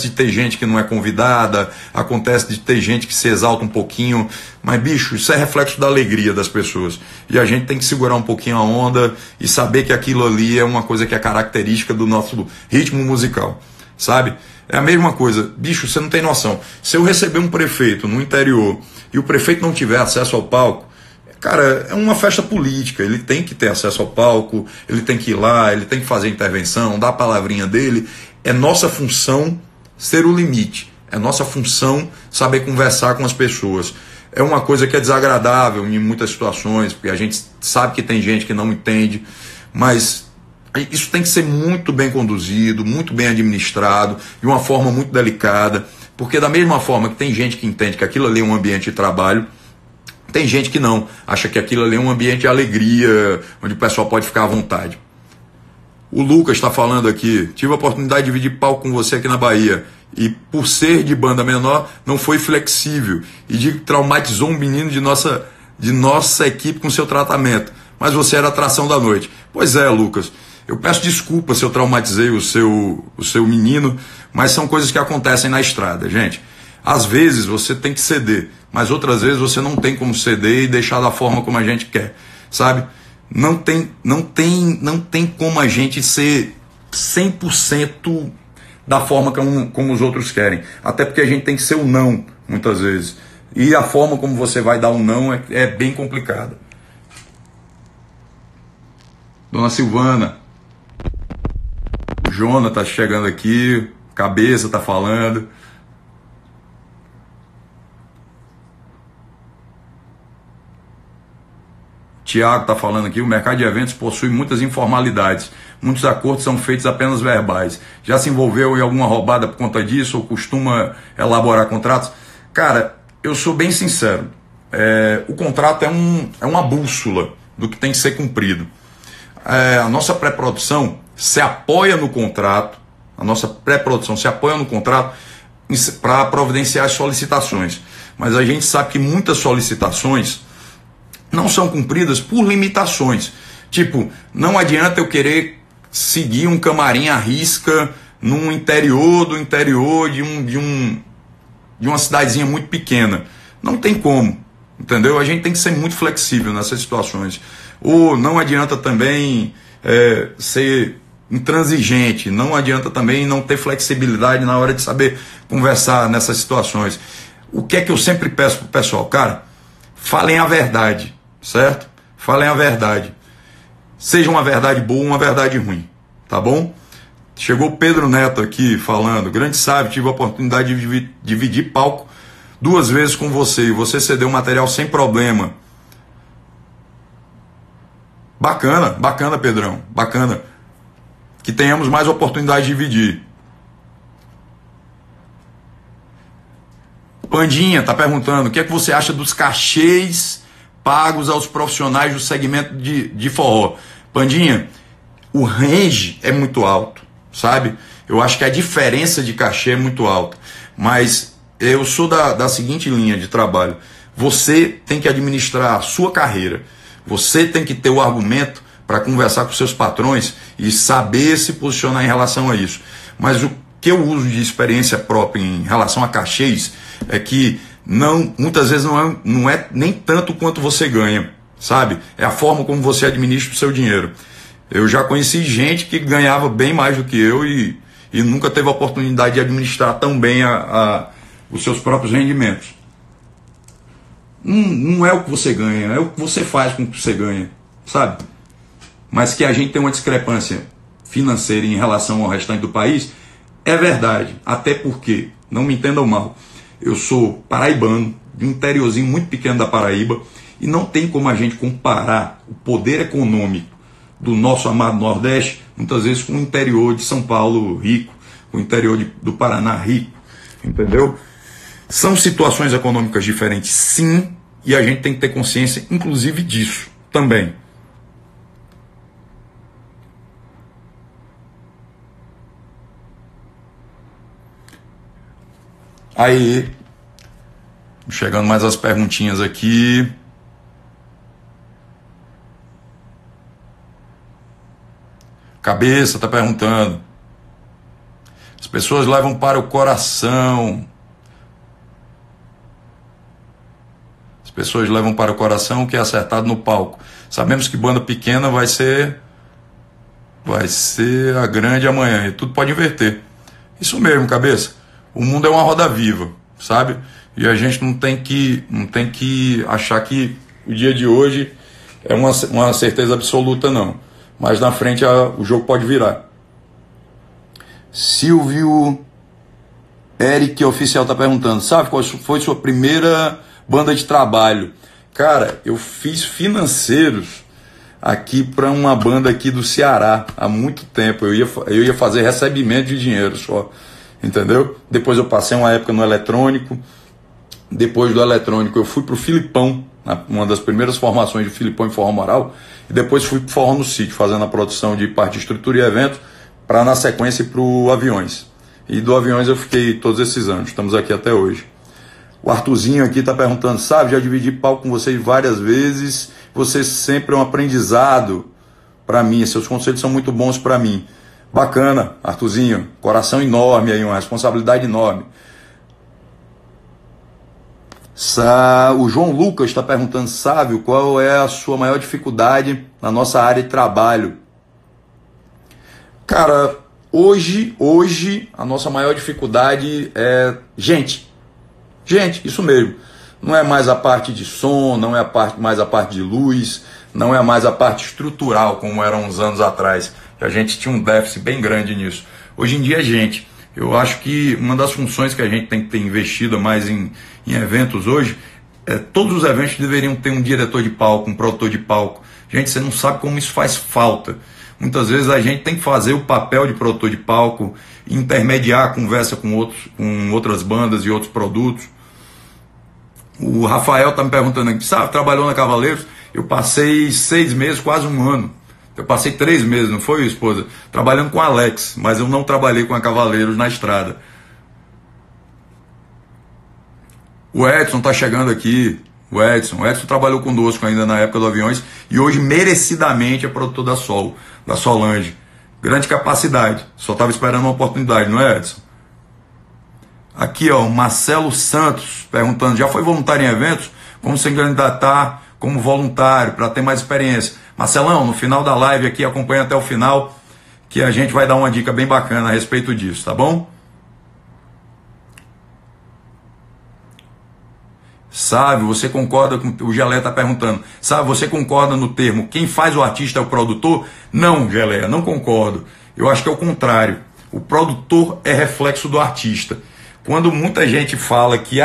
de ter gente que não é convidada, acontece de ter gente que se exalta um pouquinho, mas bicho, isso é reflexo da alegria das pessoas, e a gente tem que segurar um pouquinho a onda e saber que aquilo ali é uma coisa que é característica do nosso ritmo musical, sabe? É a mesma coisa, bicho, você não tem noção. Se eu receber um prefeito no interior e o prefeito não tiver acesso ao palco, cara, é uma festa política, ele tem que ter acesso ao palco, ele tem que ir lá, ele tem que fazer intervenção, dar a palavrinha dele. É nossa função ser o limite, é nossa função saber conversar com as pessoas. É uma coisa que é desagradável em muitas situações, porque a gente sabe que tem gente que não entende, mas isso tem que ser muito bem conduzido, muito bem administrado, de uma forma muito delicada, porque da mesma forma que tem gente que entende que aquilo ali é um ambiente de trabalho, tem gente que não, acha que aquilo ali é um ambiente de alegria, onde o pessoal pode ficar à vontade. O Lucas está falando aqui, tive a oportunidade de dividir palco com você aqui na Bahia, e por ser de banda menor, não foi flexível, e traumatizou um menino de nossa equipe com seu tratamento, mas você era a atração da noite. Pois é, Lucas, eu peço desculpa se eu traumatizei o seu menino, mas são coisas que acontecem na estrada, gente. Às vezes você tem que ceder, mas outras vezes você não tem como ceder e deixar da forma como a gente quer, sabe? Não tem como a gente ser 100% da forma como os outros querem. Até porque a gente tem que ser o não, muitas vezes. E a forma como você vai dar o não é bem complicada. Dona Silvana, o Jonas tá chegando aqui, Cabeça tá falando. Tiago está falando aqui, o mercado de eventos possui muitas informalidades. Muitos acordos são feitos apenas verbais. Já se envolveu em alguma roubada por conta disso ou costuma elaborar contratos? Cara, eu sou bem sincero. O contrato é uma bússola do que tem que ser cumprido. A nossa pré-produção se apoia no contrato, para providenciar as solicitações. Mas a gente sabe que muitas solicitações não são cumpridas por limitações. Tipo, não adianta eu querer seguir um camarim à risca num interior do interior de uma cidadezinha muito pequena. Não tem como, entendeu? A gente tem que ser muito flexível nessas situações. Ou não adianta também ser intransigente, não adianta também não ter flexibilidade na hora de saber conversar nessas situações. O que é que eu sempre peço pro pessoal? Cara, falem a verdade, certo? Falem a verdade. Seja uma verdade boa ou uma verdade ruim, tá bom? Chegou o Pedro Neto aqui falando: grande sábio, tive a oportunidade de dividir palco 2 vezes com você e você cedeu material sem problema. Bacana, bacana, Pedrão, bacana. Que tenhamos mais oportunidade de dividir. Pandinha tá perguntando: o que é que você acha dos cachês pagos aos profissionais do segmento de forró? Pandinha, o range é muito alto, sabe? Eu acho que a diferença de cachê é muito alta. Mas eu sou da seguinte linha de trabalho: você tem que administrar a sua carreira. Você tem que ter o argumento para conversar com seus patrões e saber se posicionar em relação a isso. Mas o que eu uso de experiência própria em relação a cachês é que muitas vezes não é nem tanto quanto você ganha, sabe? É a forma como você administra o seu dinheiro. Eu já conheci gente que ganhava bem mais do que eu e nunca teve a oportunidade de administrar tão bem os seus próprios rendimentos. Não é o que você ganha, é o que você faz com o que você ganha, sabe? Mas que a gente tem uma discrepância financeira em relação ao restante do país, é verdade. Até porque, não me entendam mal, eu sou paraibano, de um interiorzinho muito pequeno da Paraíba, e não tem como a gente comparar o poder econômico do nosso amado Nordeste, muitas vezes, com o interior de São Paulo rico, com o interior do Paraná rico, entendeu? São situações econômicas diferentes, sim, e a gente tem que ter consciência, inclusive, disso também. Aí, chegando mais as perguntinhas aqui. Cabeça tá perguntando: as pessoas levam para o coração. As pessoas levam para o coração o que é acertado no palco. Sabemos que banda pequena vai ser a grande amanhã. E tudo pode inverter. Isso mesmo, cabeça. O mundo é uma roda viva, sabe? E a gente não tem que achar que o dia de hoje é uma certeza absoluta, não. Mas na frente o jogo pode virar. Silvio Eric Oficial está perguntando: sabe qual foi sua primeira banda de trabalho? Cara, eu fiz financeiros aqui para uma banda aqui do Ceará há muito tempo. Eu ia fazer recebimento de dinheiro só, entendeu? Depois eu passei uma época no eletrônico. Depois do eletrônico eu fui pro Filipão, uma das primeiras formações de Filipão em forró moral, e depois fui pro Forró no Sítio, fazendo a produção de parte de estrutura e evento, para na sequência ir pro Aviões. E do Aviões eu fiquei todos esses anos, estamos aqui até hoje. O Arthurzinho aqui está perguntando: sabe, já dividi palco com vocês várias vezes, você sempre é um aprendizado para mim, seus conselhos são muito bons para mim. Bacana, Arthurzinho, coração enorme aí, uma responsabilidade enorme. O João Lucas está perguntando: Sávio, qual é a sua maior dificuldade na nossa área de trabalho? Cara, hoje a nossa maior dificuldade é gente, isso mesmo. Não é mais a parte de som, não é mais a parte de luz, não é mais a parte estrutural como era uns anos atrás. A gente tinha um déficit bem grande nisso. Hoje em dia, gente, eu acho que uma das funções que a gente tem que ter investido mais em eventos hoje, todos os eventos deveriam ter um diretor de palco, um produtor de palco. Gente, você não sabe como isso faz falta. Muitas vezes a gente tem que fazer o papel de produtor de palco, intermediar a conversa com outras bandas e outros produtos. O Rafael está me perguntando aqui: sabe, trabalhou na Cavaleiros? Eu passei 6 meses, quase um ano. Eu passei 3 meses, não foi, esposa? Trabalhando com a Alex, mas eu não trabalhei com a Cavaleiros na estrada. O Edson está chegando aqui. O Edson trabalhou conosco ainda na época do Aviões e hoje merecidamente é produtor da Solange. Grande capacidade, só estava esperando uma oportunidade, não é, Edson? Aqui, ó, o Marcelo Santos perguntando: já foi voluntário em eventos? Como se candidatar como voluntário para ter mais experiência? Marcelão, no final da live aqui, acompanha até o final, que a gente vai dar uma dica bem bacana a respeito disso, tá bom? Sabe, você concorda com... O Geleia está perguntando. Sabe, você concorda no termo quem faz o artista é o produtor? Não, Geleia, não concordo. Eu acho que é o contrário. O produtor é reflexo do artista. Quando muita gente fala que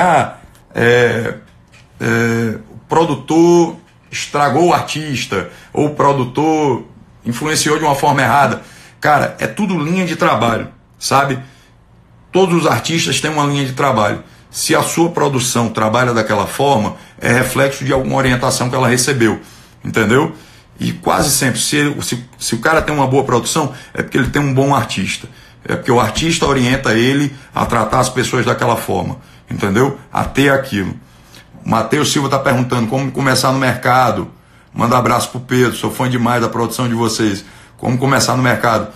o produtor estragou o artista, ou o produtor influenciou de uma forma errada, cara, é tudo linha de trabalho, sabe? Todos os artistas têm uma linha de trabalho. Se a sua produção trabalha daquela forma, é reflexo de alguma orientação que ela recebeu, entendeu? E quase sempre, se o cara tem uma boa produção, é porque ele tem um bom artista. É porque o artista orienta ele a tratar as pessoas daquela forma, entendeu? A ter aquilo. O Matheus Silva está perguntando como começar no mercado. Manda abraço pro Pedro, sou fã demais da produção de vocês. Como começar no mercado?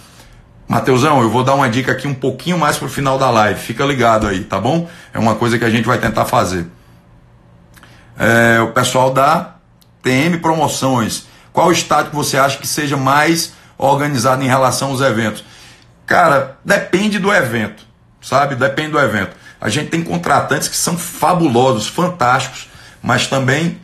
Mateusão, eu vou dar uma dica aqui um pouquinho mais pro final da live. Fica ligado aí, tá bom? É uma coisa que a gente vai tentar fazer. O pessoal da TM Promoções. Qual o estado que você acha que seja mais organizado em relação aos eventos? Cara, depende do evento, sabe? Depende do evento. A gente tem contratantes que são fabulosos, fantásticos, mas também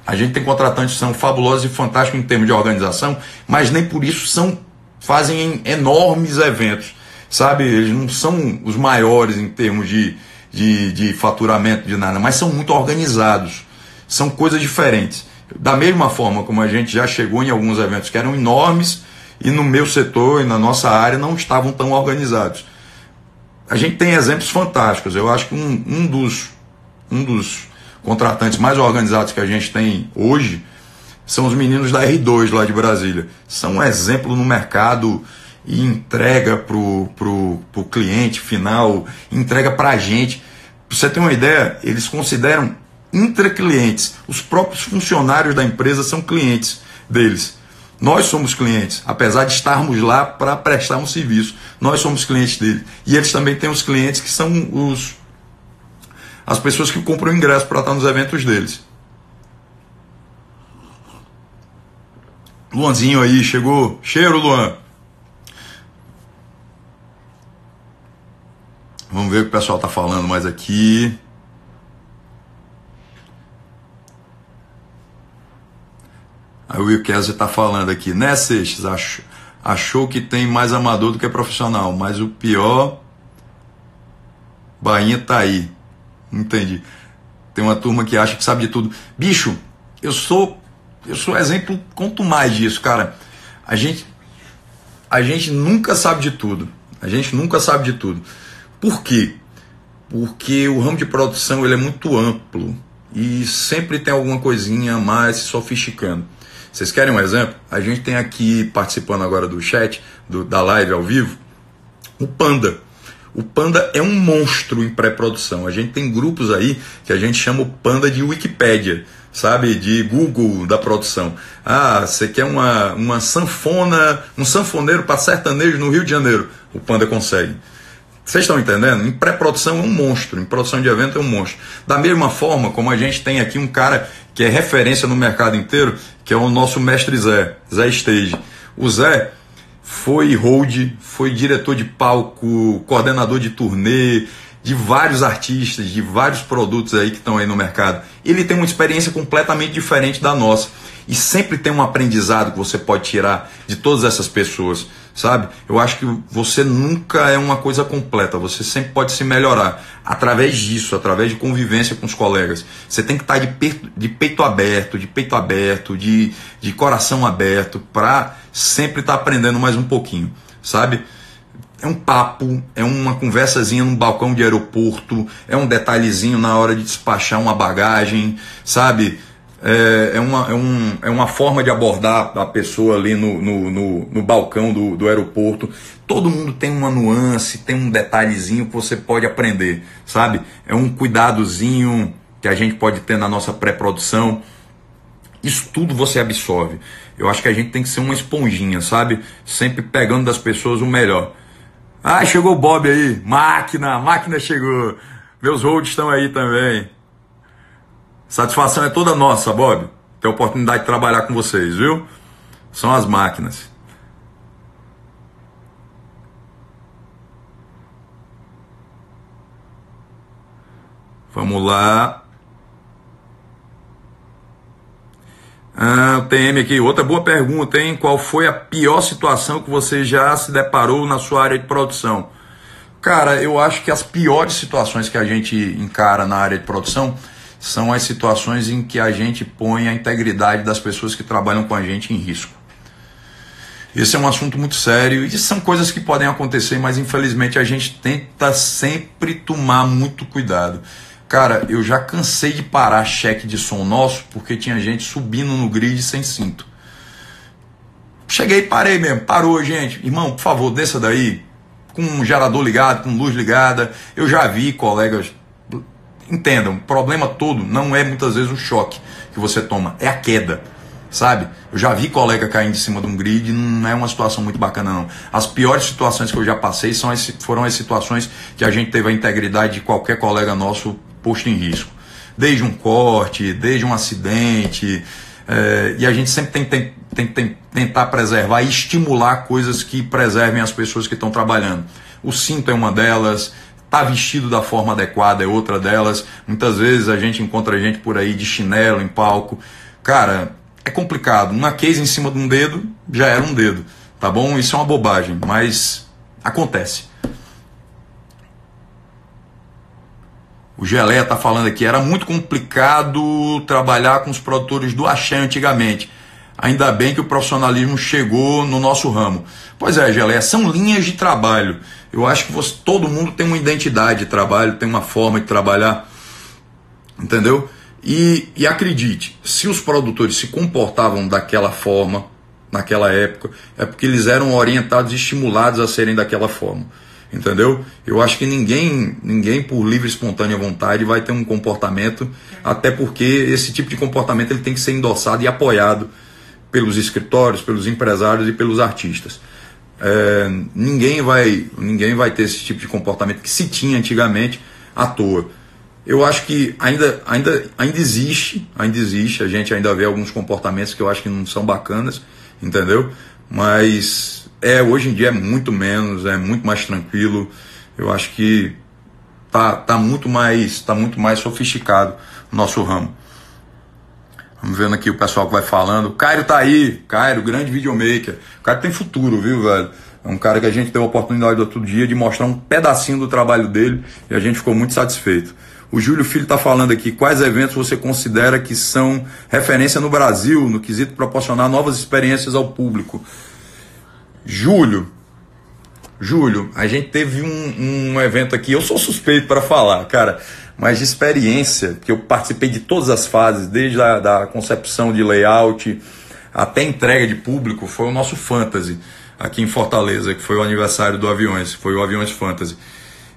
a gente tem contratantes que são fabulosos e fantásticos em termos de organização, mas nem por isso fazem enormes eventos, sabe? Eles não são os maiores em termos de faturamento, de nada, mas são muito organizados. São coisas diferentes. Da mesma forma como a gente já chegou em alguns eventos que eram enormes e no meu setor e na nossa área não estavam tão organizados. A gente tem exemplos fantásticos. Eu acho que um dos contratantes mais organizados que a gente tem hoje são os meninos da R2 lá de Brasília. São um exemplo no mercado e entrega pro cliente final, entrega para a gente. Pra você ter uma ideia, eles consideram intraclientes. Os próprios funcionários da empresa são clientes deles. Nós somos clientes, apesar de estarmos lá para prestar um serviço. Nós somos clientes deles. E eles também têm os clientes que são as pessoas que compram o ingresso para estar nos eventos deles. Luanzinho aí, chegou. Cheiro, Luan. Vamos ver o que o pessoal está falando mais aqui. Aí o Will Kessler está falando aqui, né, Seixas? Achou que tem mais amador do que profissional, mas o pior, Bainha tá aí. Entendi. Tem uma turma que acha que sabe de tudo. Bicho, eu sou exemplo, quanto mais disso, cara. A gente nunca sabe de tudo. A gente nunca sabe de tudo. Por quê? Porque o ramo de produção ele é muito amplo e sempre tem alguma coisinha a mais se sofisticando. Vocês querem um exemplo? A gente tem aqui, participando agora do chat, da live ao vivo, o Panda. O Panda é um monstro em pré-produção. A gente tem grupos aí que a gente chama o Panda de Wikipédia, sabe? De Google da produção. Ah, você quer uma sanfona, um sanfoneiro para sertanejo no Rio de Janeiro. O Panda consegue. Vocês estão entendendo? Em pré-produção é um monstro, em produção de evento é um monstro. Da mesma forma como a gente tem aqui um cara que é referência no mercado inteiro, que é o nosso mestre Zé Stage. O Zé foi hold, foi diretor de palco, coordenador de turnê, de vários artistas, de vários produtos aí que estão aí no mercado. Ele tem uma experiência completamente diferente da nossa. E sempre tem um aprendizado que você pode tirar de todas essas pessoas, sabe? Eu acho que você nunca é uma coisa completa, você sempre pode se melhorar através disso, através de convivência com os colegas. Você tem que estar de peito aberto, de coração aberto, para sempre estar aprendendo mais um pouquinho, sabe? É um papo, é uma conversazinha num balcão de aeroporto, é um detalhezinho na hora de despachar uma bagagem, sabe? É uma forma de abordar a pessoa ali no balcão do aeroporto. Todo mundo tem uma nuance, tem um detalhezinho que você pode aprender, sabe? É um cuidadozinho que a gente pode ter na nossa pré-produção. Isso tudo você absorve. Eu acho que a gente tem que ser uma esponjinha, sabe? Sempre pegando das pessoas o melhor. Ah, chegou o Bob aí. Máquina chegou. Meus holds estão aí também. Satisfação é toda nossa, Bob. ter a oportunidade de trabalhar com vocês, viu? São as máquinas. Vamos lá. O TM aqui, outra boa pergunta, hein? Qual foi a pior situação que você já se deparou na sua área de produção? Cara, eu acho que as piores situações que a gente encara na área de produção são as situações em que a gente põe a integridade das pessoas que trabalham com a gente em risco. Esse é um assunto muito sério e são coisas que podem acontecer, mas infelizmente a gente tenta sempre tomar muito cuidado. Cara, eu já cansei de parar cheque de som nosso porque tinha gente subindo no grid sem cinto. Cheguei e parei mesmo, parou, gente. Irmão, por favor, desça daí com um gerador ligado, com luz ligada. Eu já vi colegas... Entendam, o problema todo não é muitas vezes o choque que você toma, é a queda, sabe? Eu já vi colega caindo de cima de um grid, não é uma situação muito bacana não. As piores situações que eu já passei foram as situações que a gente teve a integridade de qualquer colega nosso posto em risco. Desde um corte, desde um acidente, e a gente sempre tem que tentar preservar e estimular coisas que preservem as pessoas que estão trabalhando. O cinto é uma delas, tá vestido da forma adequada é outra delas. Muitas vezes a gente encontra gente por aí de chinelo em palco. Cara, é complicado. Uma case em cima de um dedo já era um dedo, tá bom? Isso é uma bobagem, mas acontece. O Geleia tá falando aqui, era muito complicado trabalhar com os produtores do axé antigamente. Ainda bem que o profissionalismo chegou no nosso ramo. Pois é, Geleia, são linhas de trabalho. Eu acho que todo mundo tem uma identidade de trabalho, tem uma forma de trabalhar, entendeu? E acredite, se os produtores se comportavam daquela forma, naquela época, é porque eles eram orientados e estimulados a serem daquela forma, entendeu? Eu acho que ninguém por livre e espontânea vontade vai ter um comportamento, até porque esse tipo de comportamento ele tem que ser endossado e apoiado pelos escritórios, pelos empresários e pelos artistas. Ninguém vai ter esse tipo de comportamento que se tinha antigamente à toa. Eu acho que ainda existe, a gente ainda vê alguns comportamentos que eu acho que não são bacanas, entendeu? Mas hoje em dia é muito menos, é muito mais tranquilo. Eu acho que tá muito mais sofisticado o nosso ramo. Vamos vendo aqui o pessoal que vai falando. O Cairo tá aí. Cairo, grande videomaker. O Cairo tem futuro, viu, velho? É um cara que a gente teve a oportunidade outro dia de mostrar um pedacinho do trabalho dele e a gente ficou muito satisfeito. O Júlio Filho tá falando aqui. Quais eventos você considera que são referência no Brasil, no quesito proporcionar novas experiências ao público? Júlio, a gente teve um evento aqui. Eu sou suspeito para falar, cara. Mas de experiência, que eu participei de todas as fases, desde a concepção de layout até entrega de público, foi o nosso Fantasy, aqui em Fortaleza, que foi o aniversário do Aviões, foi o Aviões Fantasy.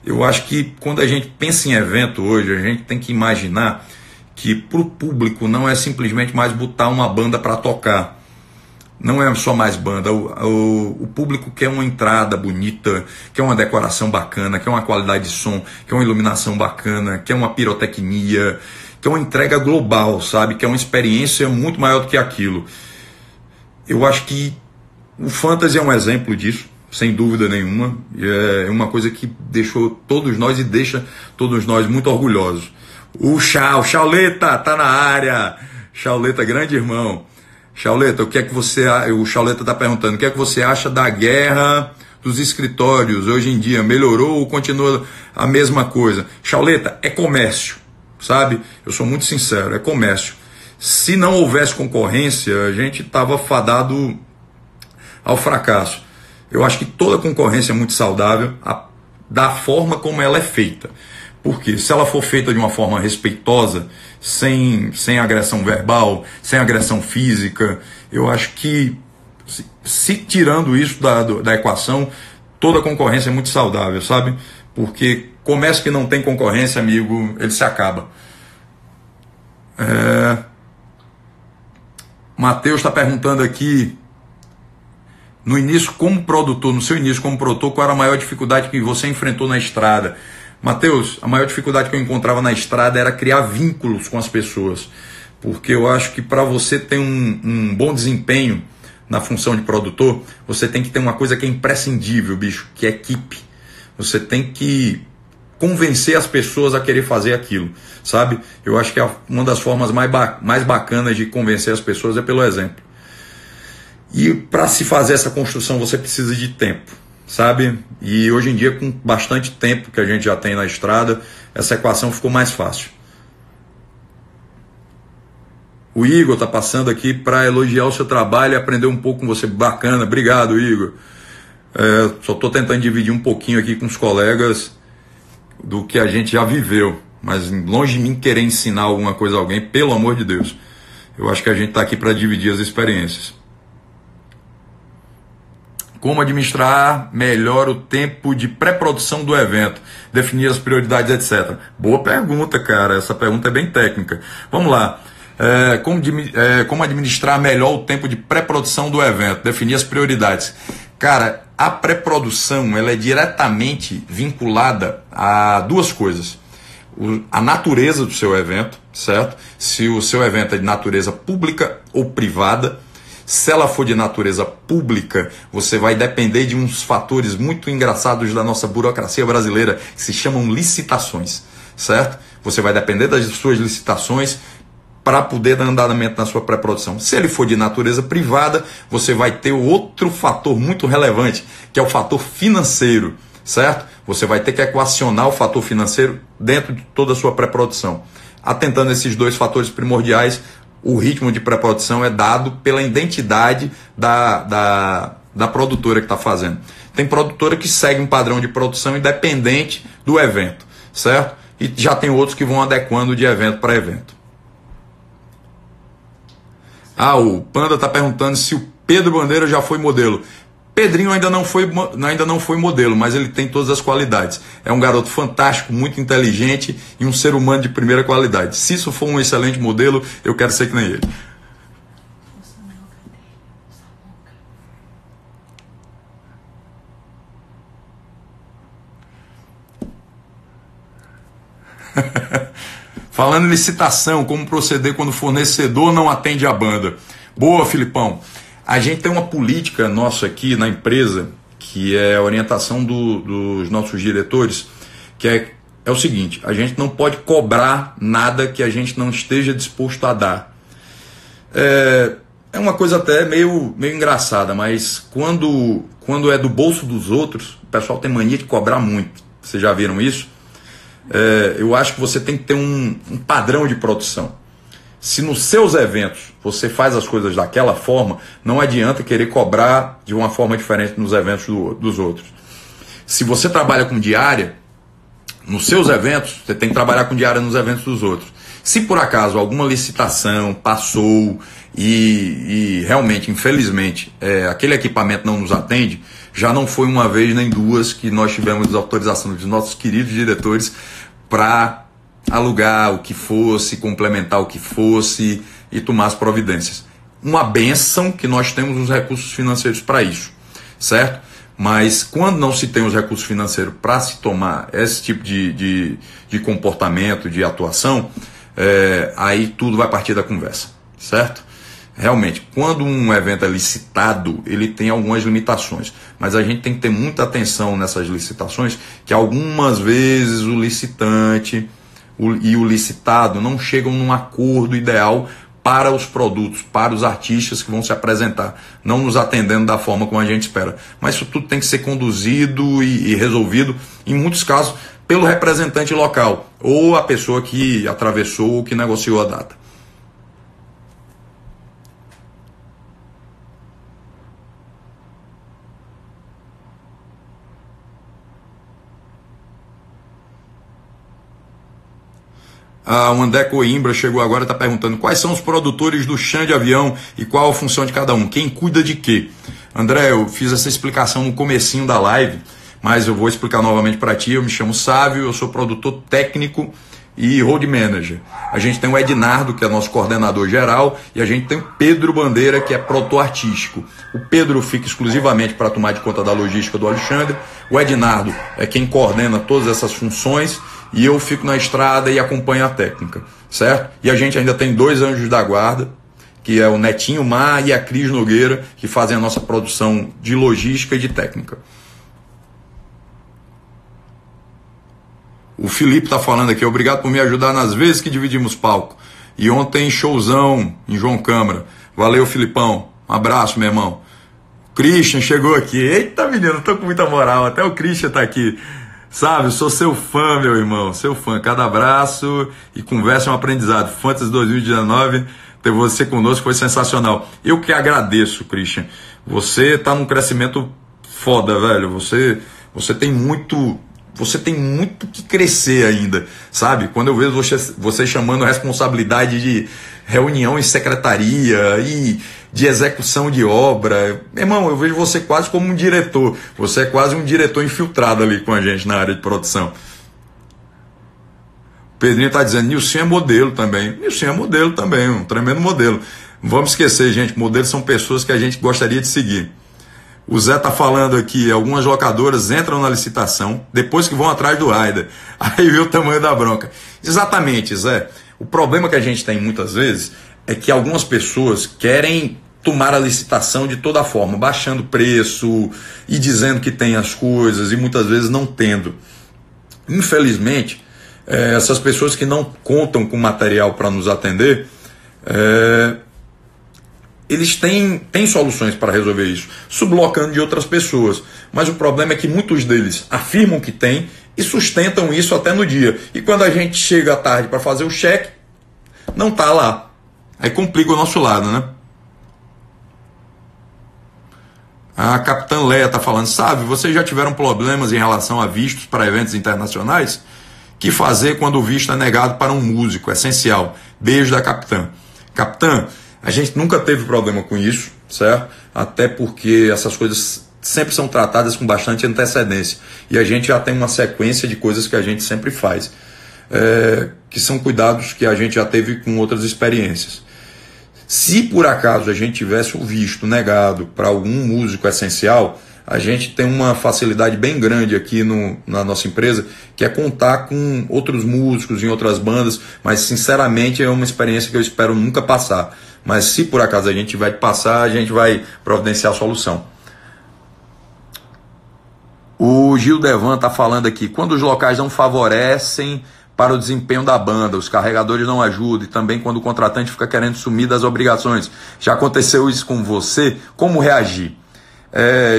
Eu acho que quando a gente pensa em evento hoje, a gente tem que imaginar que para o público não é simplesmente mais botar uma banda para tocar. Não é só mais banda, o público quer uma entrada bonita, quer uma decoração bacana, quer uma qualidade de som, quer uma iluminação bacana, quer uma pirotecnia, quer uma entrega global, sabe? Quer uma experiência muito maior do que aquilo. Eu acho que o Fantasy é um exemplo disso, sem dúvida nenhuma. É uma coisa que deixou todos nós e deixa todos nós muito orgulhosos. O Chauleta tá na área, Chauleta, grande irmão. Chauleta, o Chauleta está perguntando, o que é que você acha da guerra dos escritórios hoje em dia? Melhorou ou continua a mesma coisa? Chauleta, é comércio, sabe? Eu sou muito sincero, é comércio. Se não houvesse concorrência, a gente estava fadado ao fracasso. Eu acho que toda concorrência é muito saudável da forma como ela é feita. Porque se ela for feita de uma forma respeitosa, sem agressão verbal, sem agressão física, eu acho que, se tirando isso da equação, toda concorrência é muito saudável, sabe? Porque comércio que não tem concorrência, amigo, ele se acaba. Matheus está perguntando aqui, no seu início como produtor, qual era a maior dificuldade que você enfrentou na estrada? Matheus, a maior dificuldade que eu encontrava na estrada era criar vínculos com as pessoas. porque eu acho que para você ter um bom desempenho na função de produtor, você tem que ter uma coisa que é imprescindível, bicho, que é equipe. Você tem que convencer as pessoas a querer fazer aquilo, sabe? Eu acho que uma das formas mais bacanas de convencer as pessoas é pelo exemplo. E para se fazer essa construção você precisa de tempo, sabe? E hoje em dia, com bastante tempo que a gente já tem na estrada, essa equação ficou mais fácil. O Igor está passando aqui para elogiar o seu trabalho e aprender um pouco com você. Bacana, obrigado, Igor. Só estou tentando dividir um pouquinho aqui com os colegas do que a gente já viveu, mas longe de mim querer ensinar alguma coisa a alguém, pelo amor de Deus. Eu acho que a gente está aqui para dividir as experiências. Como administrar melhor o tempo de pré-produção do evento, definir as prioridades, etc. Boa pergunta, cara. Essa pergunta é bem técnica. Vamos lá. Como administrar melhor o tempo de pré-produção do evento, definir as prioridades. Cara, a pré-produção ela é diretamente vinculada a duas coisas. A natureza do seu evento, certo? Se o seu evento é de natureza pública ou privada. Se ela for de natureza pública, você vai depender de uns fatores muito engraçados da nossa burocracia brasileira, que se chamam licitações, certo? Você vai depender das suas licitações para poder dar andamento na sua pré-produção. Se ele for de natureza privada, você vai ter outro fator muito relevante, que é o fator financeiro, certo? Você vai ter que equacionar o fator financeiro dentro de toda a sua pré-produção. Atentando a esses dois fatores primordiais, o ritmo de pré-produção é dado pela identidade da produtora que está fazendo. Tem produtora que segue um padrão de produção independente do evento, certo? E já tem outros que vão adequando de evento para evento. O Panda está perguntando se o Pedro Bandeira já foi modelo. Pedrinho ainda não foi modelo, mas ele tem todas as qualidades. É um garoto fantástico, muito inteligente e um ser humano de primeira qualidade. Se isso for um excelente modelo, eu quero ser que nem ele. Falando em licitação, como proceder quando o fornecedor não atende a banda. Boa, Filipão. A gente tem uma política nossa aqui na empresa, que é a orientação dos nossos diretores, que é o seguinte: a gente não pode cobrar nada que a gente não esteja disposto a dar. É uma coisa até meio engraçada, mas quando é do bolso dos outros, o pessoal tem mania de cobrar muito. Vocês já viram isso? Eu acho que você tem que ter um padrão de produção. Se nos seus eventos você faz as coisas daquela forma, não adianta querer cobrar de uma forma diferente nos eventos dos outros. Se você trabalha com diária, nos seus eventos, você tem que trabalhar com diária nos eventos dos outros. Se por acaso alguma licitação passou e realmente, infelizmente, aquele equipamento não nos atende, já não foi uma vez nem duas que nós tivemos autorização dos nossos queridos diretores para alugar o que fosse, complementar o que fosse e tomar as providências. Uma benção que nós temos os recursos financeiros para isso, certo? Mas quando não se tem os recursos financeiros para se tomar esse tipo de comportamento, de atuação, aí tudo vai partir da conversa, certo? Realmente, quando um evento é licitado, ele tem algumas limitações, mas a gente tem que ter muita atenção nessas licitações, que algumas vezes o licitante e o licitado não chegam num acordo ideal para os produtos, para os artistas que vão se apresentar, não nos atendendo da forma como a gente espera. Mas isso tudo tem que ser conduzido e resolvido, em muitos casos, pelo representante local, ou a pessoa que atravessou ou que negociou a data. O André Coimbra chegou agora e está perguntando quais são os produtores do chão de avião e qual a função de cada um, quem cuida de quê? André, eu fiz essa explicação no comecinho da live, mas eu vou explicar novamente para ti. Eu me chamo Sávio, eu sou produtor técnico e road manager. A gente tem o Ednardo, que é nosso coordenador geral, e a gente tem o Pedro Bandeira, que é produtor artístico. O Pedro fica exclusivamente para tomar de conta da logística do Alexandre, o Ednardo é quem coordena todas essas funções, e eu fico na estrada e acompanho a técnica, certo? E a gente ainda tem 2 anjos da guarda, que é o Netinho Mar e a Cris Nogueira, que fazem a nossa produção de logística e de técnica. O Felipe está falando aqui, obrigado por me ajudar nas vezes que dividimos palco. E ontem showzão em João Câmara. Valeu, Filipão. Um abraço, meu irmão. O Christian chegou aqui. Eita, menino, tô com muita moral. Até o Christian tá aqui. Sabe, eu sou seu fã, meu irmão. Seu fã. Cada abraço e conversa é um aprendizado. Fantasy 2019, ter você conosco foi sensacional. Eu que agradeço, Christian. Você tá num crescimento foda, velho. Você tem muito que crescer ainda, sabe? Quando eu vejo você chamando a responsabilidade de reunião em secretaria e de execução de obra, meu irmão, eu vejo você quase como um diretor. Você é quase um diretor infiltrado ali com a gente na área de produção. O Pedrinho tá dizendo, Nilson é modelo também. Nilson é modelo também, um tremendo modelo. Não vamos esquecer, gente, modelos são pessoas que a gente gostaria de seguir. O Zé tá falando aqui, algumas locadoras entram na licitação depois que vão atrás do Raider. Aí vê o tamanho da bronca. Exatamente, Zé. O problema que a gente tem muitas vezes é que algumas pessoas querem tomar a licitação de toda forma, baixando preço e dizendo que tem as coisas e muitas vezes não tendo. Infelizmente, essas pessoas que não contam com material para nos atender, eles têm soluções para resolver isso, sublocando de outras pessoas. Mas o problema é que muitos deles afirmam que têm e sustentam isso até no dia. E quando a gente chega à tarde para fazer o cheque, não está lá. Aí complica o nosso lado, né? A Capitã Leia está falando, sabe, vocês já tiveram problemas em relação a vistos para eventos internacionais? Que fazer quando o visto é negado para um músico? Essencial. Beijo da Capitã. Capitã, a gente nunca teve problema com isso, certo? Até porque essas coisas sempre são tratadas com bastante antecedência. E a gente já tem uma sequência de coisas que a gente sempre faz. Que são cuidados que a gente já teve com outras experiências. Se por acaso a gente tivesse o visto negado para algum músico essencial, a gente tem uma facilidade bem grande aqui na nossa empresa, que é contar com outros músicos em outras bandas, mas sinceramente é uma experiência que eu espero nunca passar. Mas se por acaso a gente tiver de passar, a gente vai providenciar a solução. O Gil Devan está falando aqui, quando os locais não favorecem para o desempenho da banda, os carregadores não ajudam, e também quando o contratante fica querendo sumir das obrigações. Já aconteceu isso com você? Como reagir?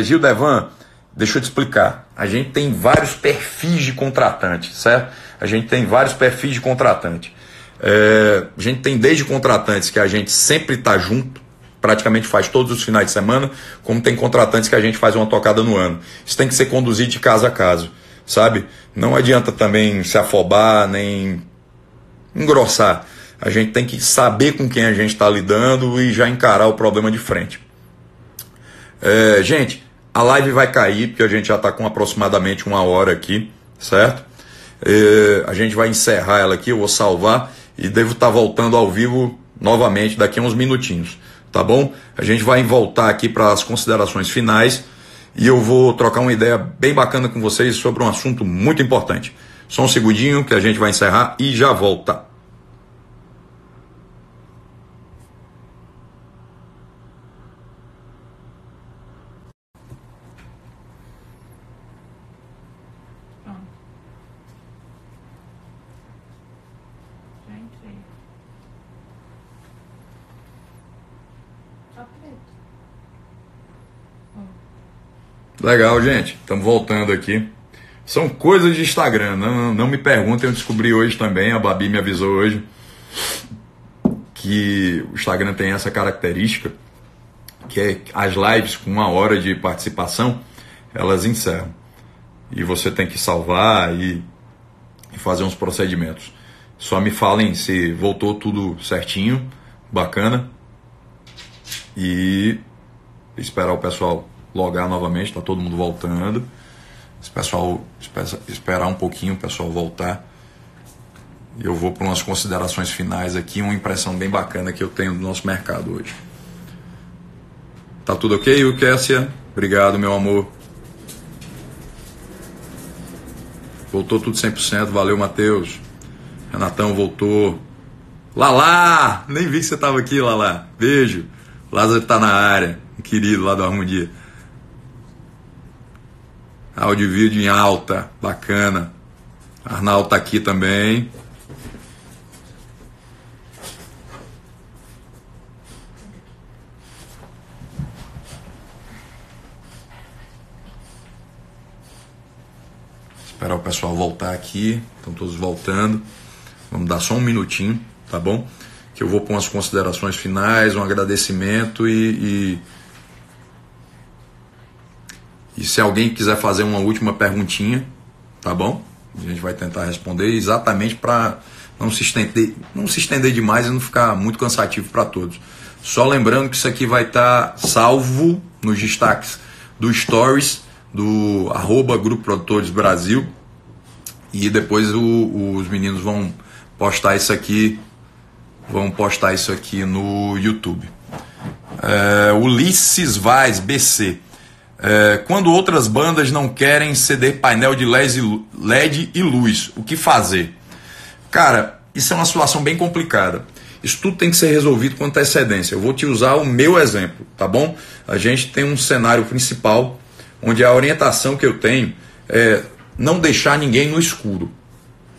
Gil Devan, deixa eu te explicar. A gente tem vários perfis de contratante, certo? A gente tem vários perfis de contratante. A gente tem desde contratantes que a gente sempre está junto, praticamente faz todos os finais de semana, como tem contratantes que a gente faz uma tocada no ano. Isso tem que ser conduzido de caso a caso, sabe? Não adianta também se afobar, nem engrossar. A gente tem que saber com quem a gente está lidando e já encarar o problema de frente. Gente, a live vai cair, porque a gente já está com aproximadamente 1 hora aqui, certo? A gente vai encerrar ela aqui, eu vou salvar e devo estar voltando ao vivo novamente daqui a uns minutinhos, tá bom? A gente vai voltar aqui para as considerações finais e eu vou trocar uma ideia bem bacana com vocês sobre um assunto muito importante. Só um segundinho que a gente vai encerrar e já volta. Legal, gente. Estamos voltando aqui. São coisas de Instagram. Não me perguntem, eu descobri hoje também. A Babi me avisou hoje que o Instagram tem essa característica, que é as lives com 1 hora de participação, elas encerram. E você tem que salvar e fazer uns procedimentos. Só me falem se voltou tudo certinho, bacana. E esperar o pessoal logar novamente, tá todo mundo voltando. Esse pessoal esperar um pouquinho o pessoal voltar. eu vou para umas considerações finais aqui, uma impressão bem bacana que eu tenho do nosso mercado hoje. Tá tudo ok, Kessia? Obrigado, meu amor. Voltou tudo 100%, valeu, Matheus. Renatão voltou. Lala! Nem vi que você estava aqui, Lala. Beijo. Lázaro está na área, querido, lá do Harmonia. Áudio e vídeo em alta, bacana. Arnaldo está aqui também. Esperar o pessoal voltar aqui. Estão todos voltando. Vamos dar só um minutinho, tá bom? Que eu vou para umas considerações finais, um agradecimento e se alguém quiser fazer uma última perguntinha, tá bom? A gente vai tentar responder exatamente para não se estender demais e não ficar muito cansativo para todos. Só lembrando que isso aqui vai estar salvo nos destaques do Stories do @Grupo Produtores Brasil, e depois os meninos vão postar isso aqui no YouTube. Ulisses Vaz, BC. Quando outras bandas não querem ceder painel de LED e luz, o que fazer? Cara, isso é uma situação bem complicada. Isso tudo tem que ser resolvido com antecedência. Eu vou te usar o meu exemplo, tá bom? A gente tem um cenário principal onde a orientação que eu tenho é não deixar ninguém no escuro.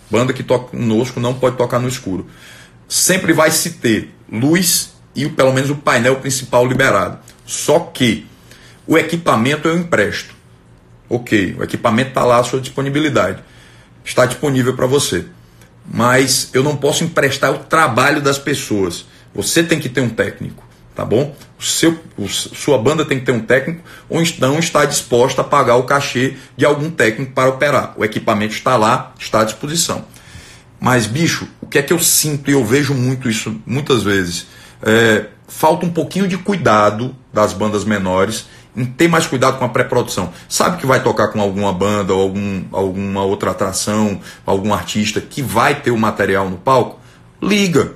Banda que toca conosco não pode tocar no escuro. Sempre vai se ter luz e pelo menos o painel principal liberado. Só que o equipamento eu empresto. Ok, o equipamento está lá à sua disponibilidade. Está disponível para você. Mas eu não posso emprestar o trabalho das pessoas. Você tem que ter um técnico, tá bom? Sua banda tem que ter um técnico, ou então está disposta a pagar o cachê de algum técnico para operar. O equipamento está lá, está à disposição. Mas, bicho, o que é que eu sinto, e eu vejo muito isso muitas vezes, falta um pouquinho de cuidado das bandas menores em ter mais cuidado com a pré-produção. Sabe que vai tocar com alguma banda ou alguma outra atração, algum artista que vai ter o material no palco? Liga.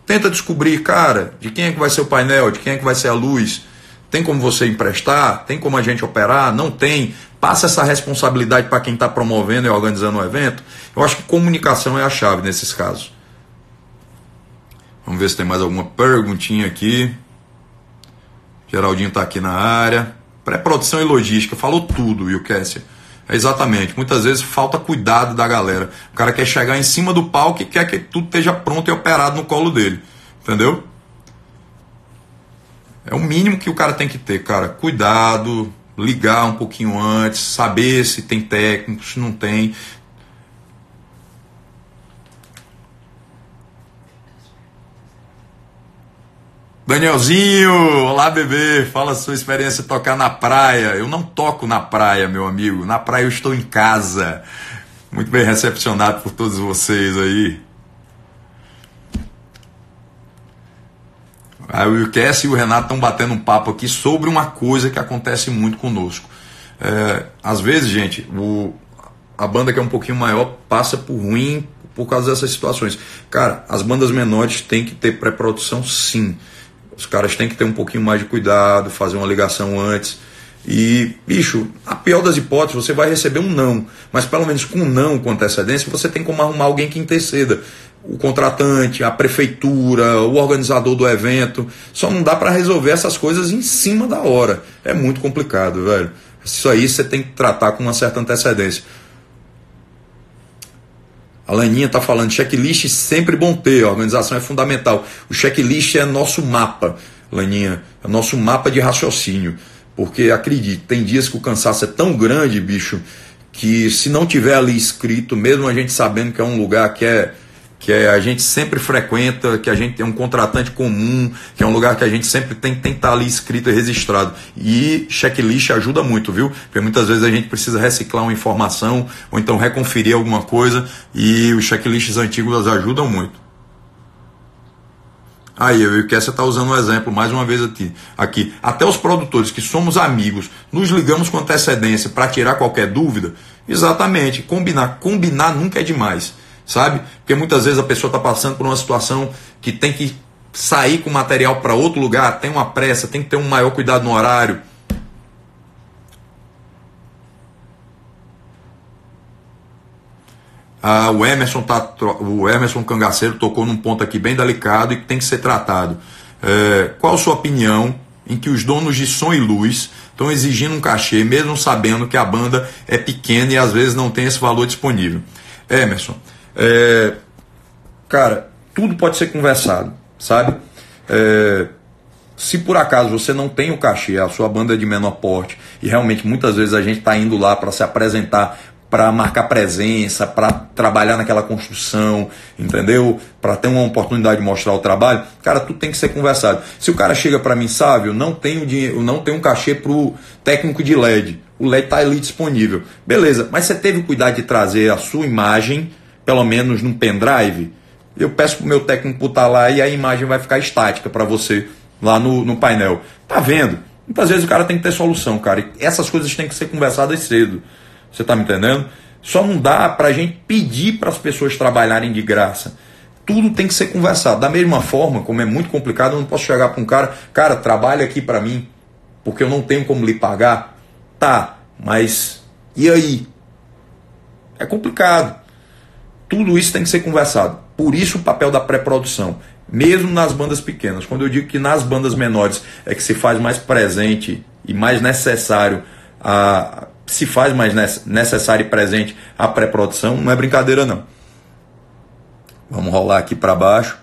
Tenta descobrir, cara, de quem é que vai ser o painel, de quem é que vai ser a luz. Tem como você emprestar? Tem como a gente operar? Não tem. Passa essa responsabilidade para quem está promovendo e organizando o evento. Eu acho que comunicação é a chave nesses casos. Vamos ver se tem mais alguma perguntinha aqui. Geraldinho está aqui na área. Pré-produção e logística, falou tudo, viu, Kessia? Exatamente, muitas vezes falta cuidado da galera. O cara quer chegar em cima do palco e quer que tudo esteja pronto e operado no colo dele. Entendeu? É o mínimo que o cara tem que ter, cara. Cuidado, ligar um pouquinho antes, saber se tem técnico, se não tem. Danielzinho, olá bebê, fala a sua experiência de tocar na praia. Eu não toco na praia, meu amigo, na praia eu estou em casa. Muito bem recepcionado por todos vocês aí. O Kessia e o Renato estão batendo um papo aqui sobre uma coisa que acontece muito conosco. Às vezes, gente, a banda que é um pouquinho maior passa por ruim por causa dessas situações. Cara, as bandas menores têm que ter pré-produção, sim. Os caras têm que ter um pouquinho mais de cuidado, fazer uma ligação antes. E, bicho, a pior das hipóteses, você vai receber um não. Mas pelo menos com um não, com antecedência, você tem como arrumar alguém que interceda. O contratante, a prefeitura, o organizador do evento. Só não dá para resolver essas coisas em cima da hora. É muito complicado, velho. Isso aí você tem que tratar com uma certa antecedência. A Laninha está falando, checklist sempre bom ter, a organização é fundamental. O checklist é nosso mapa, Laninha, é nosso mapa de raciocínio. Porque, acredite, tem dias que o cansaço é tão grande, bicho, que se não tiver ali escrito, mesmo a gente sabendo que é um lugar que a gente sempre frequenta, que a gente tem um contratante comum, que é um lugar que a gente sempre tem que estar ali escrito e registrado. E checklist ajuda muito, viu? Porque muitas vezes a gente precisa reciclar uma informação, ou então reconferir alguma coisa, e os checklists antigos ajudam muito. Aí, eu e o Kessia está usando um exemplo, mais uma vez aqui. Até os produtores que somos amigos, nos ligamos com antecedência para tirar qualquer dúvida. Exatamente, combinar nunca é demais. sabe? Porque muitas vezes a pessoa está passando por uma situação que tem que sair com material para outro lugar, tem uma pressa, tem que ter um maior cuidado no horário. O Emerson Cangaceiro tocou num ponto aqui bem delicado e que tem que ser tratado. Qual a sua opinião em que os donos de som e luz estão exigindo um cachê, mesmo sabendo que a banda é pequena e às vezes não tem esse valor disponível? Emerson, cara, tudo pode ser conversado, sabe? Se por acaso você não tem o cachê, a sua banda é de menor porte, e realmente muitas vezes a gente está indo lá para se apresentar, para marcar presença, para trabalhar naquela construção, entendeu? Para ter uma oportunidade de mostrar o trabalho, cara, tudo tem que ser conversado. Se o cara chega para mim, sabe, eu não tenho dinheiro, não tenho um cachê para o técnico de LED, o LED está ali disponível, beleza, mas você teve o cuidado de trazer a sua imagem, pelo menos num pendrive? Eu peço pro meu técnico botar lá e a imagem vai ficar estática para você lá no painel. Tá vendo? Muitas vezes o cara tem que ter solução, cara, e essas coisas têm que ser conversadas cedo. Você está me entendendo? Só não dá para a gente pedir para as pessoas trabalharem de graça. Tudo tem que ser conversado. Da mesma forma, como é muito complicado, eu não posso chegar para um cara, trabalha aqui para mim, porque eu não tenho como lhe pagar. Tá, mas e aí? É complicado. Tudo isso tem que ser conversado. Por isso o papel da pré-produção, mesmo nas bandas pequenas. Quando eu digo que nas bandas menores é que se faz mais presente e mais necessário se faz mais necessário e presente a pré-produção, não é brincadeira não. Vamos rolar aqui para baixo.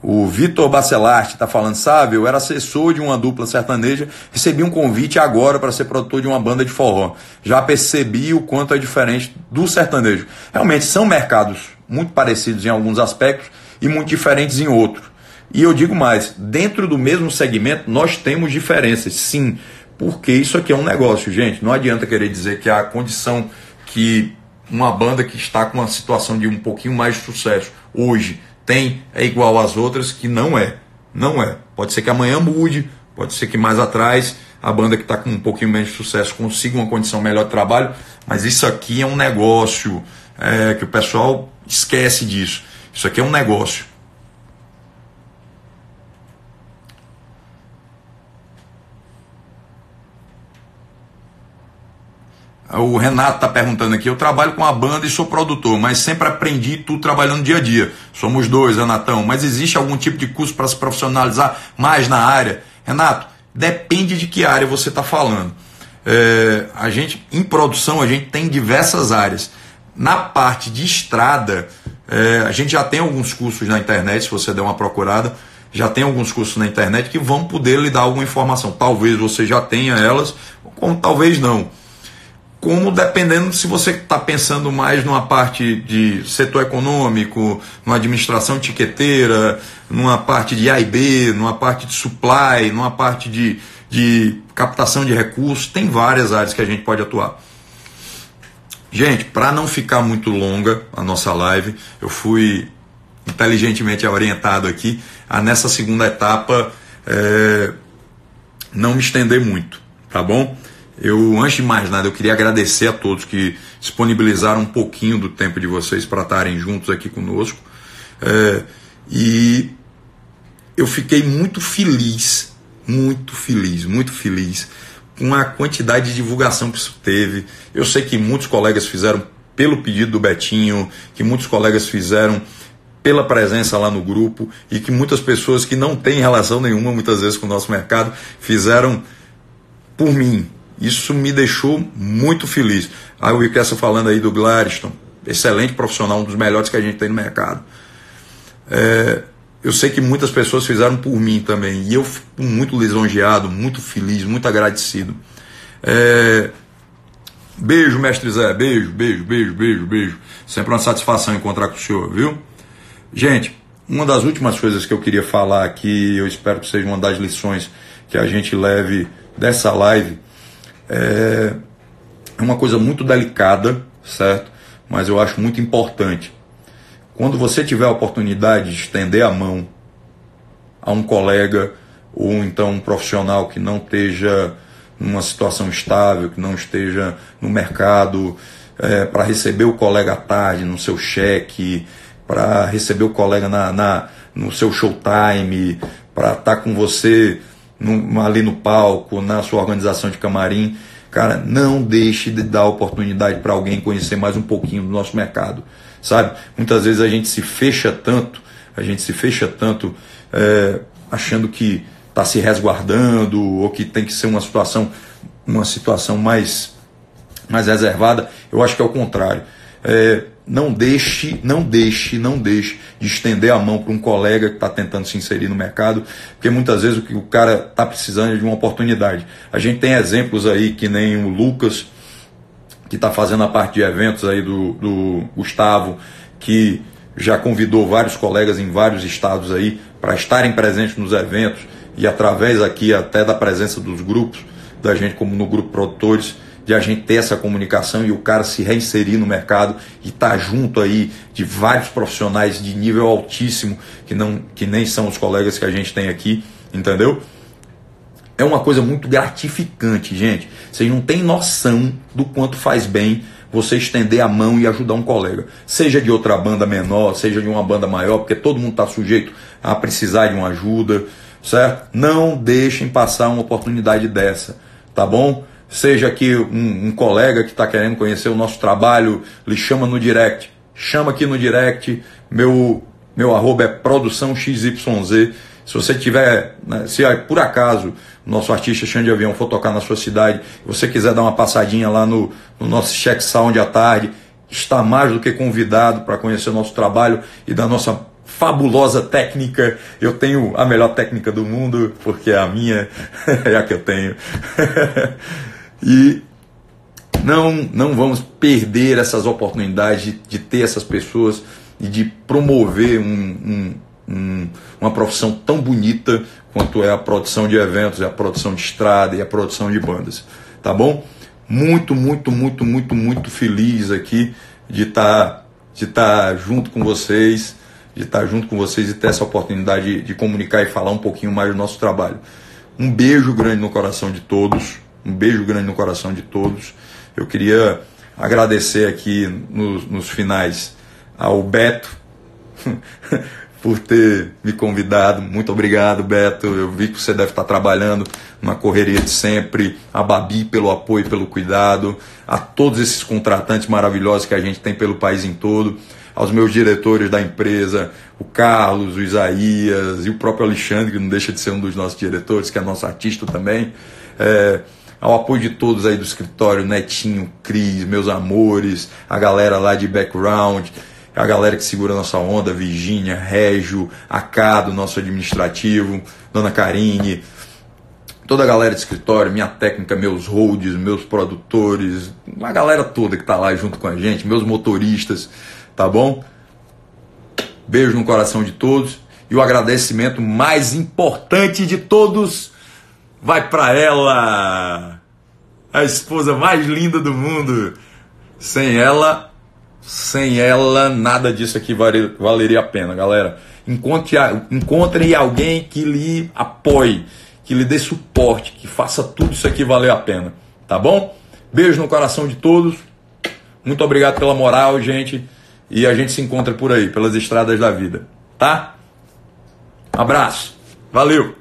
O Vitor Bacelarte está falando, sabe, eu era assessor de uma dupla sertaneja, recebi um convite agora para ser produtor de uma banda de forró. Já percebi o quanto é diferente do sertanejo. Realmente são mercados muito parecidos em alguns aspectos e muito diferentes em outros. E eu digo mais, dentro do mesmo segmento nós temos diferenças, sim, porque isso aqui é um negócio, gente. Não adianta querer dizer que a condição que uma banda que está com uma situação de um pouquinho mais de sucesso hoje tem é igual às outras, que não é. Não é. Pode ser que amanhã mude, pode ser que mais atrás a banda que está com um pouquinho menos de sucesso consiga uma condição melhor de trabalho, mas isso aqui é um negócio, que o pessoal esquece disso. Isso aqui é um negócio. O Renato está perguntando aqui, eu trabalho com a banda e sou produtor, mas sempre aprendi tudo trabalhando dia a dia. Somos dois, Renatão, mas existe algum tipo de curso para se profissionalizar mais na área? Renato, depende de que área você está falando. A gente, em produção, a gente tem diversas áreas. Na parte de estrada, a gente já tem alguns cursos na internet, se você der uma procurada, já tem alguns cursos na internet que vão poder lhe dar alguma informação. Talvez você já tenha elas, ou talvez não. Como dependendo se você está pensando mais numa parte de setor econômico, numa administração etiqueteira, numa parte de A e B, numa parte de supply, numa parte de captação de recursos, tem várias áreas que a gente pode atuar. Gente, para não ficar muito longa a nossa live, eu fui inteligentemente orientado aqui a nessa segunda etapa não me estender muito, tá bom? Antes de mais nada, eu queria agradecer a todos que disponibilizaram um pouquinho do tempo de vocês para estarem juntos aqui conosco. E eu fiquei muito feliz com a quantidade de divulgação que isso teve. Eu sei que muitos colegas fizeram pelo pedido do Betinho, que muitos colegas fizeram pela presença lá no grupo e que muitas pessoas que não têm relação nenhuma, muitas vezes, com o nosso mercado, fizeram por mim. Isso me deixou muito feliz. O Wilkerson falando aí do Gladstone, excelente profissional, um dos melhores que a gente tem no mercado. Eu sei que muitas pessoas fizeram por mim também, e eu fico muito lisonjeado, muito feliz, muito agradecido. Beijo, mestre Zé, beijo. Sempre uma satisfação encontrar com o senhor, viu? Gente, uma das últimas coisas que eu queria falar aqui, eu espero que seja uma das lições que a gente leve dessa live, é uma coisa muito delicada, certo? Mas eu acho muito importante. Quando você tiver a oportunidade de estender a mão a um colega ou então um profissional que não esteja numa situação estável, que não esteja no mercado, para receber o colega à tarde no seu cheque, para receber o colega no seu showtime, para estar com você ali no palco, na sua organização de camarim. Cara, não deixe de dar oportunidade para alguém conhecer mais um pouquinho do nosso mercado, sabe? Muitas vezes a gente se fecha tanto, achando que está se resguardando ou que tem que ser uma situação mais reservada. Eu acho que é o contrário. Não deixe de estender a mão para um colega que está tentando se inserir no mercado, porque muitas vezes o que o cara está precisando é de uma oportunidade. A gente tem exemplos aí, que nem o Lucas, que está fazendo a parte de eventos aí do Gustavo, que já convidou vários colegas em vários estados aí para estarem presentes nos eventos, e através aqui até da presença dos grupos, da gente como no Grupo Produtores, de a gente ter essa comunicação e o cara se reinserir no mercado e estar junto aí de vários profissionais de nível altíssimo, que nem são os colegas que a gente tem aqui, entendeu? É uma coisa muito gratificante, gente. Vocês não têm noção do quanto faz bem você estender a mão e ajudar um colega. Seja de outra banda menor, seja de uma banda maior, porque todo mundo está sujeito a precisar de uma ajuda, certo? Não deixem passar uma oportunidade dessa, tá bom? Seja aqui um colega que está querendo conhecer o nosso trabalho, lhe chama no direct. Chama aqui no direct, meu arroba é produçãoxyz. Se você tiver, né, se por acaso o nosso artista Xande Avião for tocar na sua cidade, e você quiser dar uma passadinha lá no nosso Check Sound à tarde, está mais do que convidado para conhecer o nosso trabalho e da nossa fabulosa técnica. Eu tenho a melhor técnica do mundo, porque a minha é a que eu tenho. E não vamos perder essas oportunidades de ter essas pessoas e de promover uma profissão tão bonita quanto é a produção de eventos, a produção de estrada e a produção de bandas, tá bom? Muito feliz aqui de estar junto com vocês, e ter essa oportunidade de comunicar e falar um pouquinho mais do nosso trabalho. Um beijo grande no coração de todos. Eu queria agradecer aqui nos finais ao Beto por ter me convidado. Muito obrigado, Beto. Eu vi que você deve estar trabalhando numa correria de sempre. A Babi pelo apoio e pelo cuidado. A todos esses contratantes maravilhosos que a gente tem pelo país em todo. Aos meus diretores da empresa, o Carlos, o Isaías e o próprio Alexandre, que não deixa de ser um dos nossos diretores, que é nosso artista também. Ao apoio de todos aí do escritório, Netinho, Cris, meus amores, a galera lá de background, a galera que segura a nossa onda, Virgínia, Régio, Acado, nosso administrativo, Dona Karine, toda a galera de escritório, minha técnica, meus holds, meus produtores, a galera toda que está lá junto com a gente, meus motoristas, tá bom? Beijo no coração de todos, e o agradecimento mais importante de todos vai para ela, a esposa mais linda do mundo. Sem ela, nada disso aqui valeria a pena, galera. Encontre alguém que lhe apoie, que lhe dê suporte, que faça tudo isso aqui valer a pena, tá bom? Beijo no coração de todos. Muito obrigado pela moral, gente. E a gente se encontra por aí, pelas estradas da vida, tá? Abraço. Valeu.